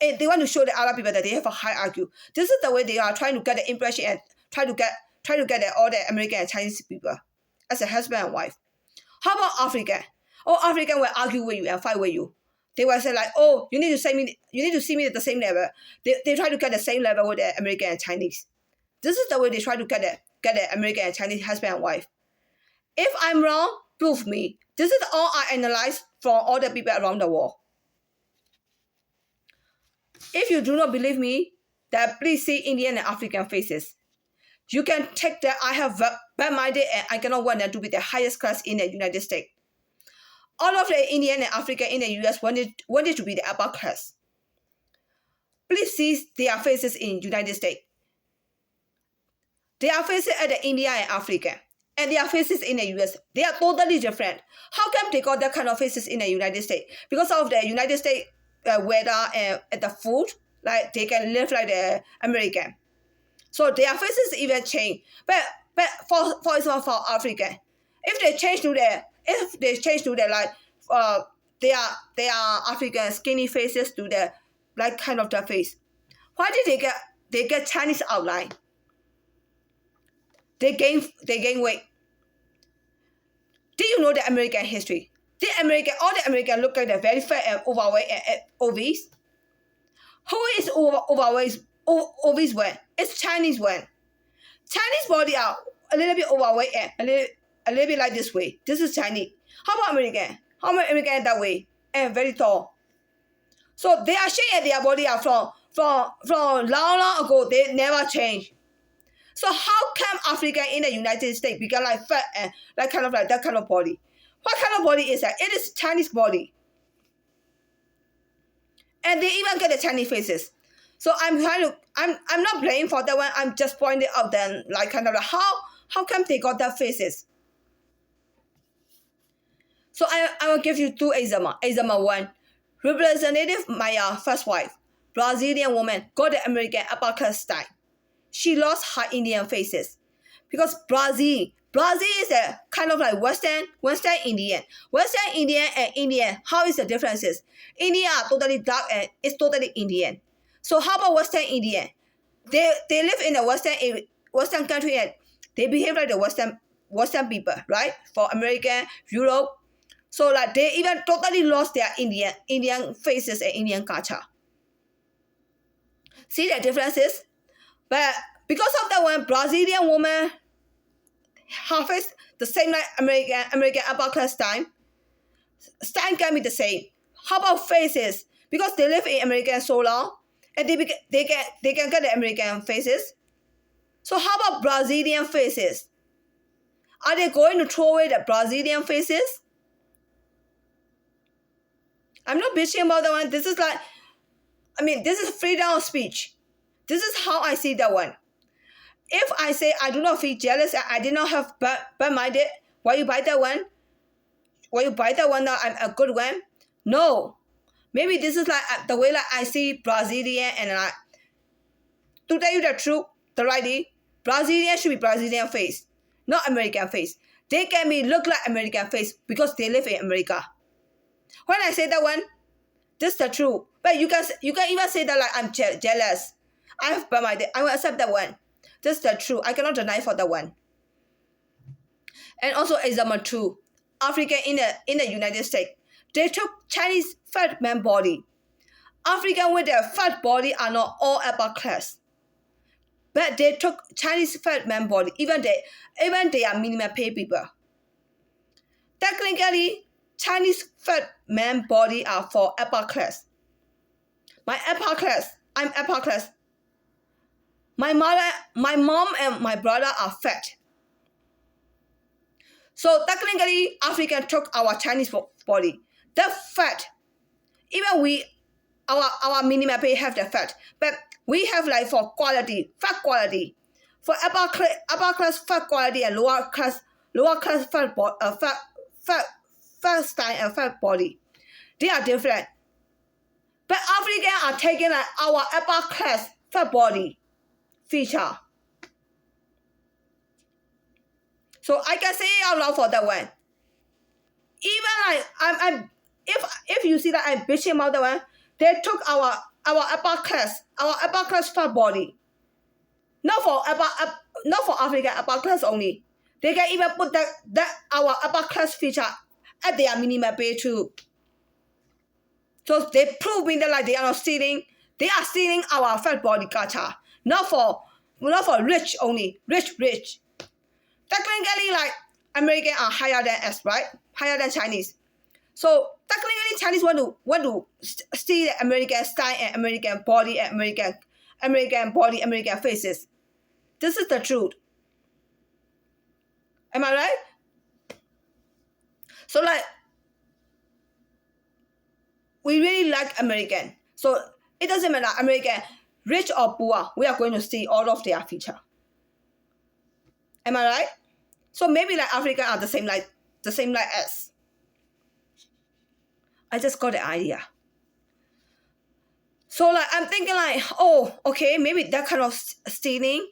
And they want to show the other people that they have a high IQ. This is the way they are trying to get the impression and try to get all the American and Chinese people as a husband and wife. How about African? Oh, African will argue with you and fight with you. They will say like, oh, you need to see me at the same level. They try to get the same level with the American and Chinese. This is the way they try to get the American and Chinese husband and wife. If I'm wrong, prove me. This is all I analyze from all the people around the world. If you do not believe me, then please see Indian and African faces. You can take that I have bad-minded and I cannot want them to be the highest class in the United States. All of the Indian and African in the US wanted to be the upper class. Please see their faces in United States. Their faces at the India and Africa. And their faces in the US, they are totally different. How come they got that kind of faces in the United States? Because of the United States weather and the food, like they can live like the American. So their faces even change. But for example, for African, if they change to the like they are African skinny faces to the like kind of the face. Why did they get Chinese outline? They gain weight. Do you know the American history? All the Americans look like they're very fat and overweight and obese. Who is overweight? Obese one? It's Chinese one. Chinese body are a little bit overweight and a little bit like this way. This is Chinese. How about American? How about American that way and very tall? So they are shaped their body are from long ago. They never change. So how come Africa in the United States become like fat and like kind of like that kind of body? What kind of body is that? It is Chinese body. And they even get the Chinese faces. So I'm not blaming for that one. I'm just pointing out then like kind of like how come they got that faces? So I will give you two examples. Example one, Representative Maya, first wife, Brazilian woman, got the American upper class style. She lost her Indian faces because Brazil is a kind of like Western Indian. Western Indian and Indian, how is the differences? Indian are totally dark and it's totally Indian. So how about Western Indian? They live in a Western country and they behave like the Western people, right? For American, Europe. So like they even totally lost their Indian faces and Indian culture. See the differences? But because of that one, Brazilian woman, her face the same like American upper class time. Style can be the same. How about faces? Because they live in America so long, and they can get the American faces. So how about Brazilian faces? Are they going to throw away the Brazilian faces? I'm not bitching about that one. This is like, this is freedom of speech. This is how I see that one. If I say I do not feel jealous and I did not have bad-minded, why you buy that one? Why you buy that one now? I'm a good one? No. Maybe this is like the way like I see Brazilian and like, to tell you the truth, the righty, Brazilian should be Brazilian face, not American face. They can be look like American face because they live in America. When I say that one, this is the truth. But you can even say that like I'm jealous. I have by my day. I will accept that one. This is the truth. I cannot deny for that one. And also example 2, African in the United States, they took Chinese fat man body. African with their fat body are not all upper class. But they took Chinese fat man body, even they are minimum pay people. Technically, Chinese fat man body are for upper class. I'm upper class. My mom and my brother are fat. So technically, African took our Chinese body. The fat, even our minimum pay have the fat, but we have like for quality, fat quality, for upper class fat quality and lower class fat style and fat body. They are different. But Africans are taking like our upper class fat body feature. So I can say it out loud for that one. Even like I'm if you see that I'm bitching about that one, they took our upper class fat body. Not for African upper class only. They can even put that our upper class feature at their minimum pay too. So they prove me that like they are not stealing. They are stealing our fat body culture. Not for rich only. Rich. Technically, like Americans are higher than us, right? Higher than Chinese. So technically, Chinese want to steal the American style and American body and American faces. This is the truth. Am I right? So like, we really like American. So it doesn't matter American, rich or poor, we are going to steal all of their feature. Am I right? So maybe like Africa are the same like us. I just got the idea. So like I'm thinking like, oh, okay, maybe that kind of stealing,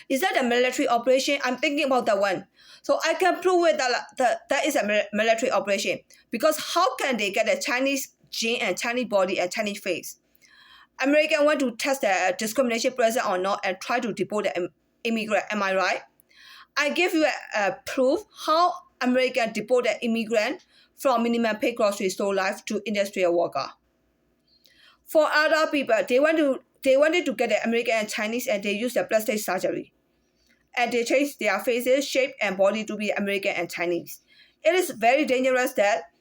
is that a military operation? I'm thinking about that one. So I can prove it that is a military operation. Because how can they get a Chinese gene and Chinese body and Chinese face? American want to test the discrimination present or not and try to deport the immigrant. Am I right? I give you a proof how American deport the immigrant from minimum pay grocery store life to industrial worker. For other people, they wanted to get the American and Chinese and they use the plastic surgery. And they change their faces, shape, and body to be American and Chinese. It is very dangerous that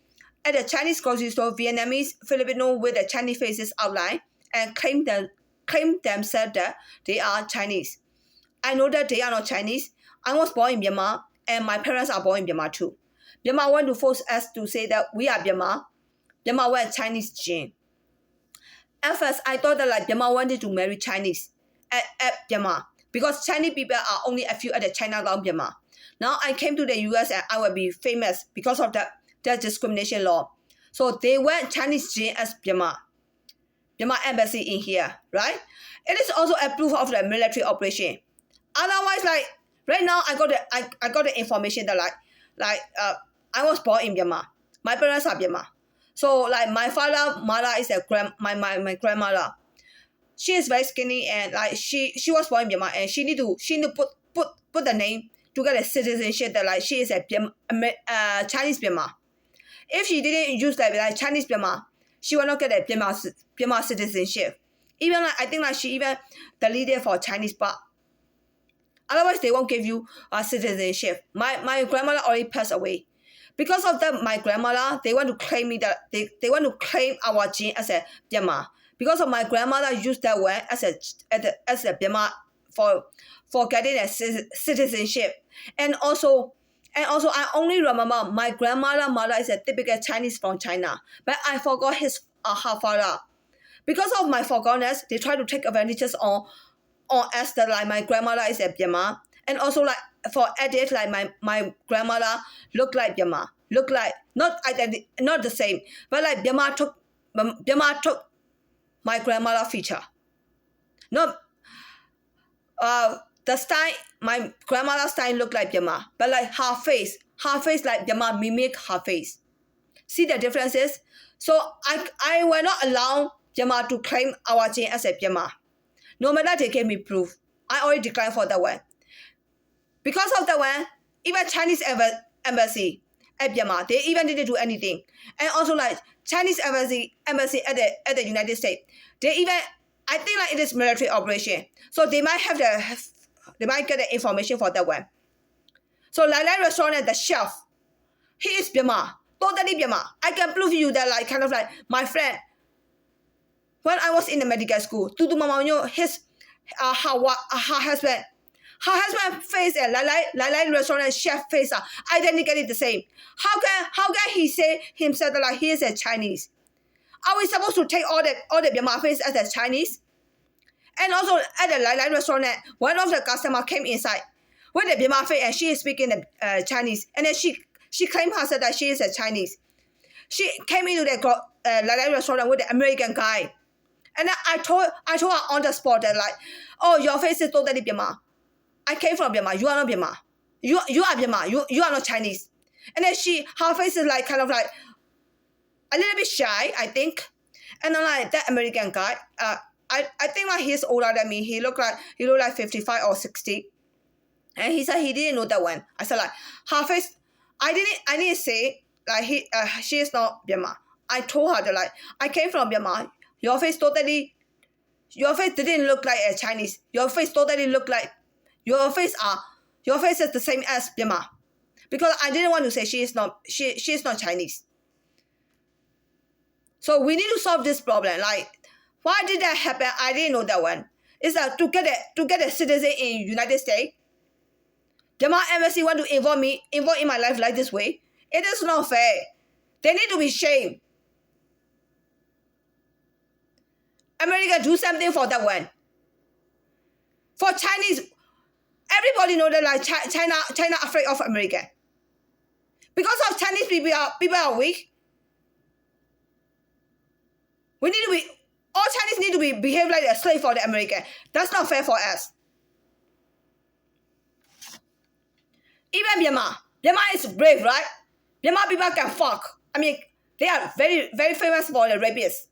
at the Chinese grocery store, Vietnamese, Filipino with the Chinese faces outline and claim themselves that they are Chinese. I know that they are not Chinese. I was born in Myanmar, and my parents are born in Myanmar too. Myanmar want to force us to say that we are Myanmar. Myanmar were Chinese gene. At first, I thought that like Myanmar wanted to marry Chinese at Myanmar because Chinese people are only a few at the Chinatown Myanmar. Now I came to the US and I will be famous because of that discrimination law. So they want Chinese gene as Myanmar embassy in here, right? It is also a proof of the military operation. Otherwise, like right now, I got the information that I was born in Myanmar. My parents are Myanmar. So like my mother is my grandmother. She is very skinny and like she was born in Myanmar and she need to put the name to get a citizenship that like she is a Chinese Myanmar. If she didn't use like Chinese Myanmar, she will not get a Myanmar citizenship. Even like I think like she even deleted for Chinese, but otherwise they won't give you a citizenship. My grandmother already passed away. Because of that, my grandmother, they want to claim me that they want to claim our gene as a Myanmar. Because of my grandmother used that word as a Myanmar for getting a citizenship. And also I only remember my grandmother mother is a typical Chinese from China. But I forgot her father. Because of my forgottenness, they try to take advantages on us that like my grandmother is a Myanmar. And also like for edit, like my grandmother look like Myanmar. Look like not the same. But like Myanmar took my grandmother feature. Not the style, my grandmother's style look like Myanmar, but like her face like Myanmar mimic her face. See the differences? So I will not allow Myanmar to claim our chain as a Myanmar. No matter they give me proof, I already declined for that one. Because of that one, even Chinese embassy at Myanmar, they even didn't do anything. And also like Chinese embassy at the United States, they even, I think like it is military operation. So they might get the information for that one. So Lai Lai restaurant at the chef, he is Myanmar, totally Myanmar. I can prove you that like kind of like my friend, when I was in the medical school, Tutu Mama, his her husband face and Lai restaurant chef face are identically the same. How can he say himself that like he is a Chinese? Are we supposed to take all the Myanmar face as a Chinese? And also at the Lai restaurant, one of the customer came inside with the Myanmar face and she is speaking Chinese, and then she claimed herself that she is a Chinese. She came into the Lai restaurant with the American guy, and then I told her on the spot that like, oh, your face is totally Myanmar. I came from Myanmar. You are not Myanmar. You are Myanmar. You are not Chinese. And then her face is like kind of like a little bit shy, I think. And then like that American guy, I think like he's older than me. He looked like 55 or 60. And he said he didn't know that one. I said like her face. I didn't say like she is not Myanmar. I told her that like I came from Myanmar. Your face didn't look like a Chinese. Your face totally looked like your face is the same as Myanmar. Because I didn't want to say she is not Chinese. So we need to solve this problem. Like, why did that happen? I didn't know that one. It's that to get a citizen in United States, Myanmar embassy want to involve in my life like this way. It is not fair. They need to be shamed. America do something for that one. For Chinese, everybody know that like China afraid of America. Because of Chinese people are weak. All Chinese need to be behave like a slave for the American. That's not fair for us. Even Myanmar is brave, right? Myanmar people can fuck. I mean, they are very, very famous for the rapists.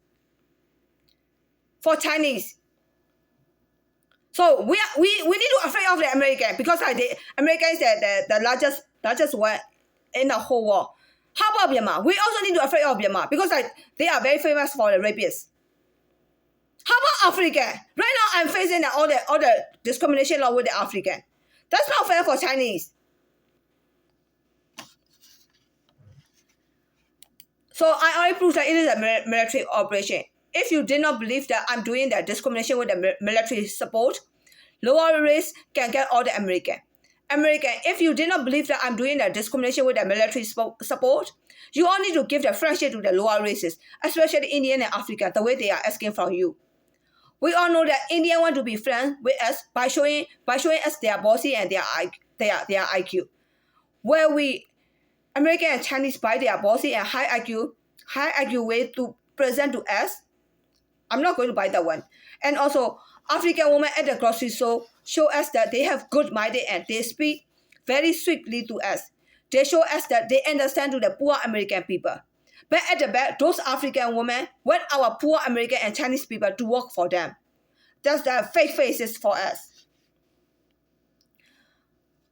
For Chinese. So we need to afraid of the American because like America is the largest one in the whole world. How about Myanmar? We also need to afraid of Myanmar because like they are very famous for the rapists. How about Africa? Right now I'm facing all the discrimination law with the African. That's not fair for Chinese. So I already proved that it is a military operation. If you did not believe that I'm doing the discrimination with the military support, lower race can get all the American. If you did not believe that I'm doing the discrimination with the military support, you all need to give the friendship to the lower races, especially Indian and African, the way they are asking from you. We all know that Indians want to be friends with us by showing us their bossy and their IQ. Where American and Chinese buy their bossy and high IQ way to present to us, I'm not going to buy that one. And also, African women at the grocery store show us that they have good minded and they speak very sweetly to us. They show us that they understand to the poor American people. But at the back, those African women want our poor American and Chinese people to work for them. That's the fake faces for us.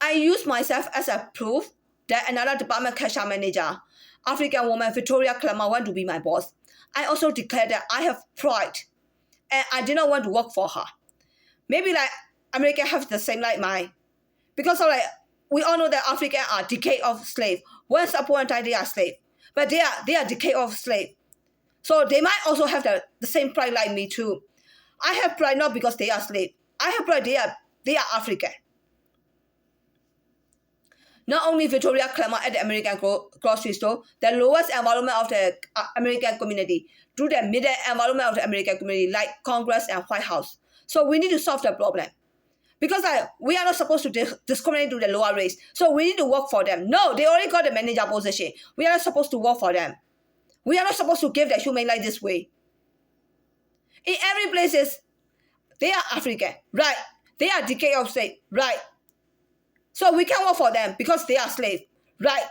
I use myself as a proof that another department cashier manager, African woman Victoria Clemmer, want to be my boss. I also declared that I have pride and I did not want to work for her. Maybe like America have the same like mine. Because of like we all know that Africans are decade of slave. Once upon a time they are slave. But they are decade of slave. So they might also have the same pride like me too. I have pride not because they are slave. I have pride they are African. Not only Victoria Clemmer at the American grocery store, the lowest environment of the American community, to the middle environment of the American community, like Congress and White House. So we need to solve the problem. Because we are not supposed to discriminate to the lower race. So we need to work for them. No, they already got the manager position. We are not supposed to work for them. We are not supposed to give the human like this way. In every places, they are African, right? They are decade of slave, right? So we can work for them because they are slaves, right?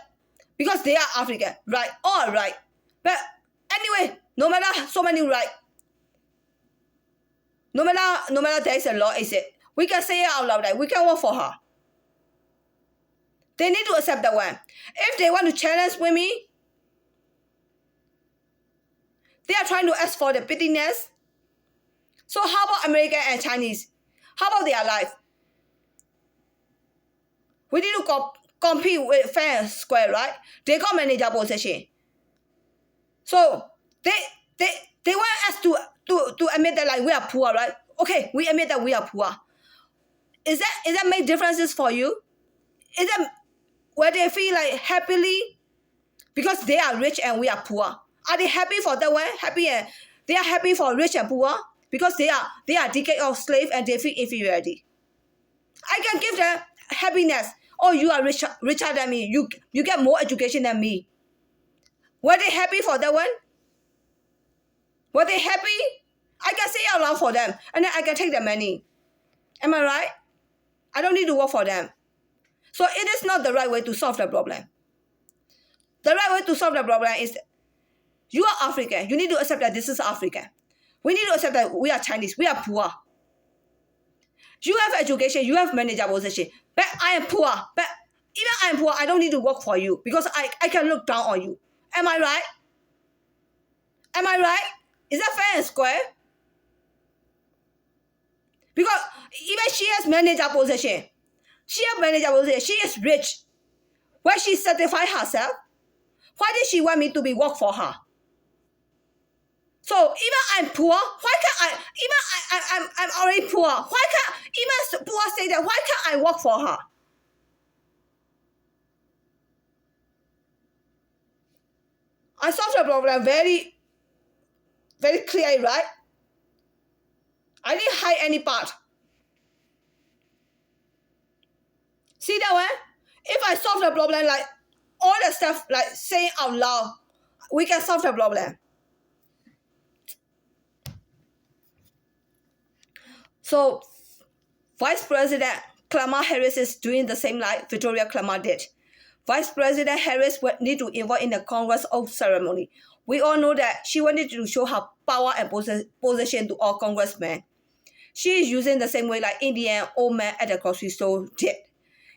Because they are African, right? All right. But anyway, no matter so many right, no matter there is a law, is it? We can say it out loud that we can work for her. They need to accept that one. If they want to challenge with me, they are trying to ask for the bitterness. So how about American and Chinese? How about their life? We need to compete with fair and square, right? They got manager position. So they want us to admit that like we are poor, right? Okay, we admit that we are poor. Is that make differences for you? Is that where they feel like happily because they are rich and we are poor? Are they happy for that one? Happy and they are happy for rich and poor because they are decade of slave and they feel inferiority. I can give them happiness. Oh, you are richer than me. You get more education than me. Were they happy for that one? Were they happy? I can say out loud for them and then I can take their money. Am I right? I don't need to work for them. So it is not the right way to solve the problem. The right way to solve the problem is you are African. You need to accept that this is Africa. We need to accept that we are Chinese. We are poor. You have education. You have manager position. But I am poor. But even I am poor, I don't need to work for you because I can look down on you. Am I right? Am I right? Is that fair and square? Because even she has manager position. She has manager position. She is rich. Why she satisfy herself? Why did she want me to be work for her? So even I'm poor, why can't I? Even I'm already poor. Why can't even poor say that? Why can't I work for her? I solved the problem very, very clearly, right? I didn't hide any part. See that one? If I solve the problem like all the stuff like saying out loud, we can solve the problem. So Vice President Kamala Harris is doing the same like Victoria Kamala did. Vice President Harris would need to involve in the Congress oath ceremony. We all know that she wanted to show her power and position to all congressmen. She is using the same way like Indian old man at the grocery store did.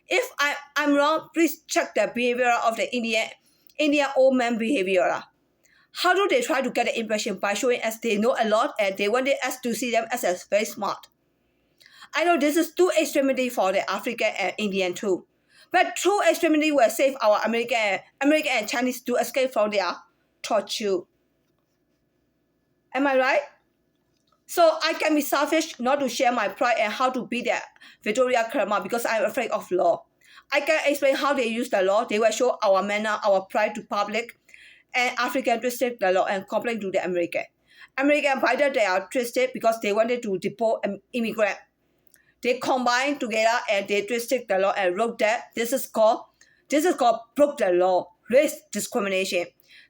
If I'm wrong, please check the behavior of the Indian old man behavior. How do they try to get the impression? By showing us they know a lot and they wanted us to see them as very smart. I know this is too extremity for the African and Indian too. But true extremity will save our American and Chinese to escape from their torture. Am I right? So I can be selfish not to share my pride and how to be the Victoria Kamala because I'm afraid of law. I can explain how they use the law. They will show our manner, our pride to public, and African twisted the law and complain to the American. American by the they are twisted because they wanted to deport an immigrant. They combined together and they twisted the law and wrote that this is called broke the law, race discrimination.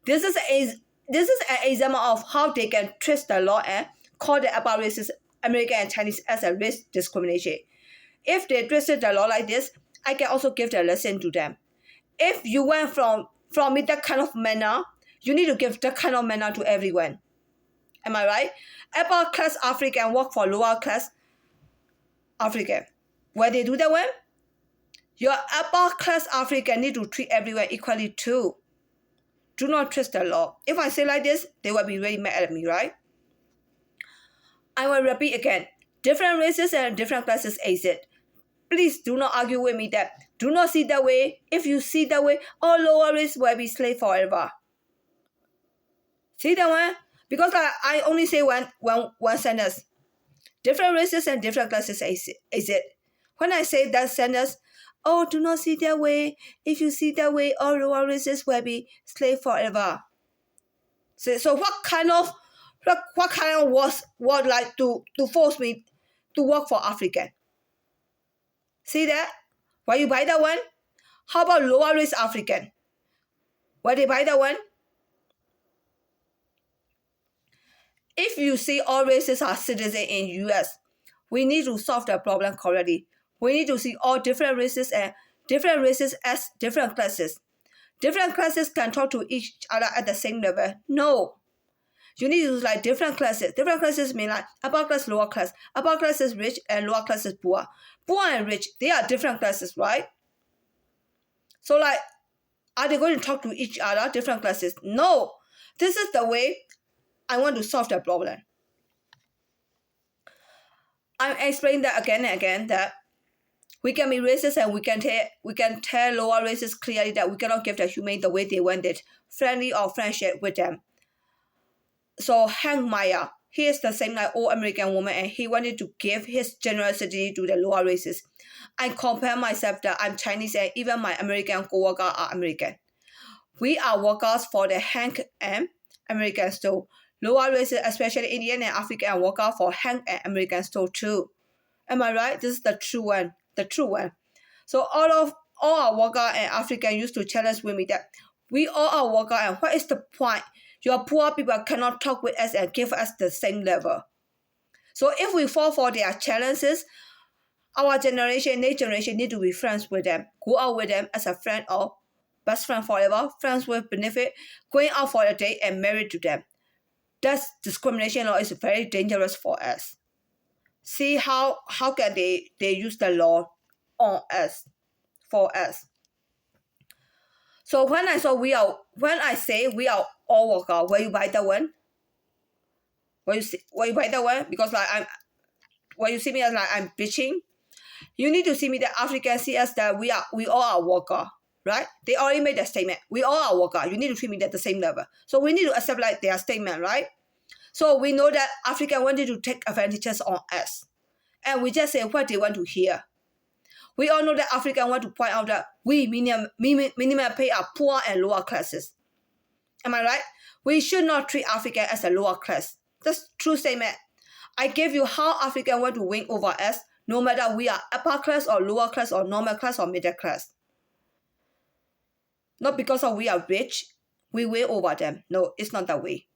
This is an example of how they can twist the law and call the about racist American and Chinese as a race discrimination. If they twisted the law like this, I can also give the lesson to them. If you went from me that kind of manner, you need to give that kind of manner to everyone. Am I right? Upper class African work for lower class African. Where they do that one? Your upper class African need to treat everyone equally too. Do not twist the law. If I say like this, they will be very mad at me, right? I will repeat again. Different races and different classes exist. Please do not argue with me that do not see that way. If you see that way, all lower race will be slave forever. See that one? Because I only say one sentence. Different races and different classes exist. When I say that sentence, oh, do not see that way. If you see that way, all lower races will be slave forever. So what kind of words would like to force me to work for African? See that? Why you buy that one? How about lower race African? Why they buy that one? If you see all races are citizens in US, We need to solve the problem correctly. We need to see all different races as different classes. Different classes can talk to each other at the same level. No. You need to use like different classes. Different classes mean like upper class, lower class. Upper class is rich and lower class is poor. Poor and rich, they are different classes, right? So like, are they going to talk to each other, different classes? No. This is the way I want to solve the problem. I'm explaining that again and again that we can be racist and we can tell lower races clearly that we cannot give the humane the way they want it, friendly or friendship with them. So Hank Meyer, he is the same like old American woman and he wanted to give his generosity to the lower races. I compare myself that I'm Chinese and even my American co-workers are American. We are workers for the Hank and American store. Lower races, especially Indian and African, worker for Hank and American store too. Am I right? This is the true one. The true one. So all our worker and African used to challenge with me that we all are worker and what is the point? Your poor people cannot talk with us and give us the same level. So if we fall for their challenges, our generation, next generation need to be friends with them. Go out with them as a friend or best friend forever, friends with benefit, going out for a day and married to them. That's discrimination law is very dangerous for us. See how can they use the law on us, for us. So when I say we are all worker, will you buy that one? Will you buy that one? Because like when you see me as like I'm bitching, you need to see me that Africans see us that we all are worker, right? They already made that statement. We all are worker. You need to treat me at the same level. So we need to accept like their statement, right? So we know that Africa wanted to take advantages on us. And we just say what they want to hear. We all know that Africa want to point out that we minimum pay are poor and lower classes. Am I right? We should not treat Africa as a lower class. That's true statement. I gave you how Africa want to win over us, no matter we are upper class or lower class or normal class or middle class. Not because of we are rich, we win over them. No, it's not that way.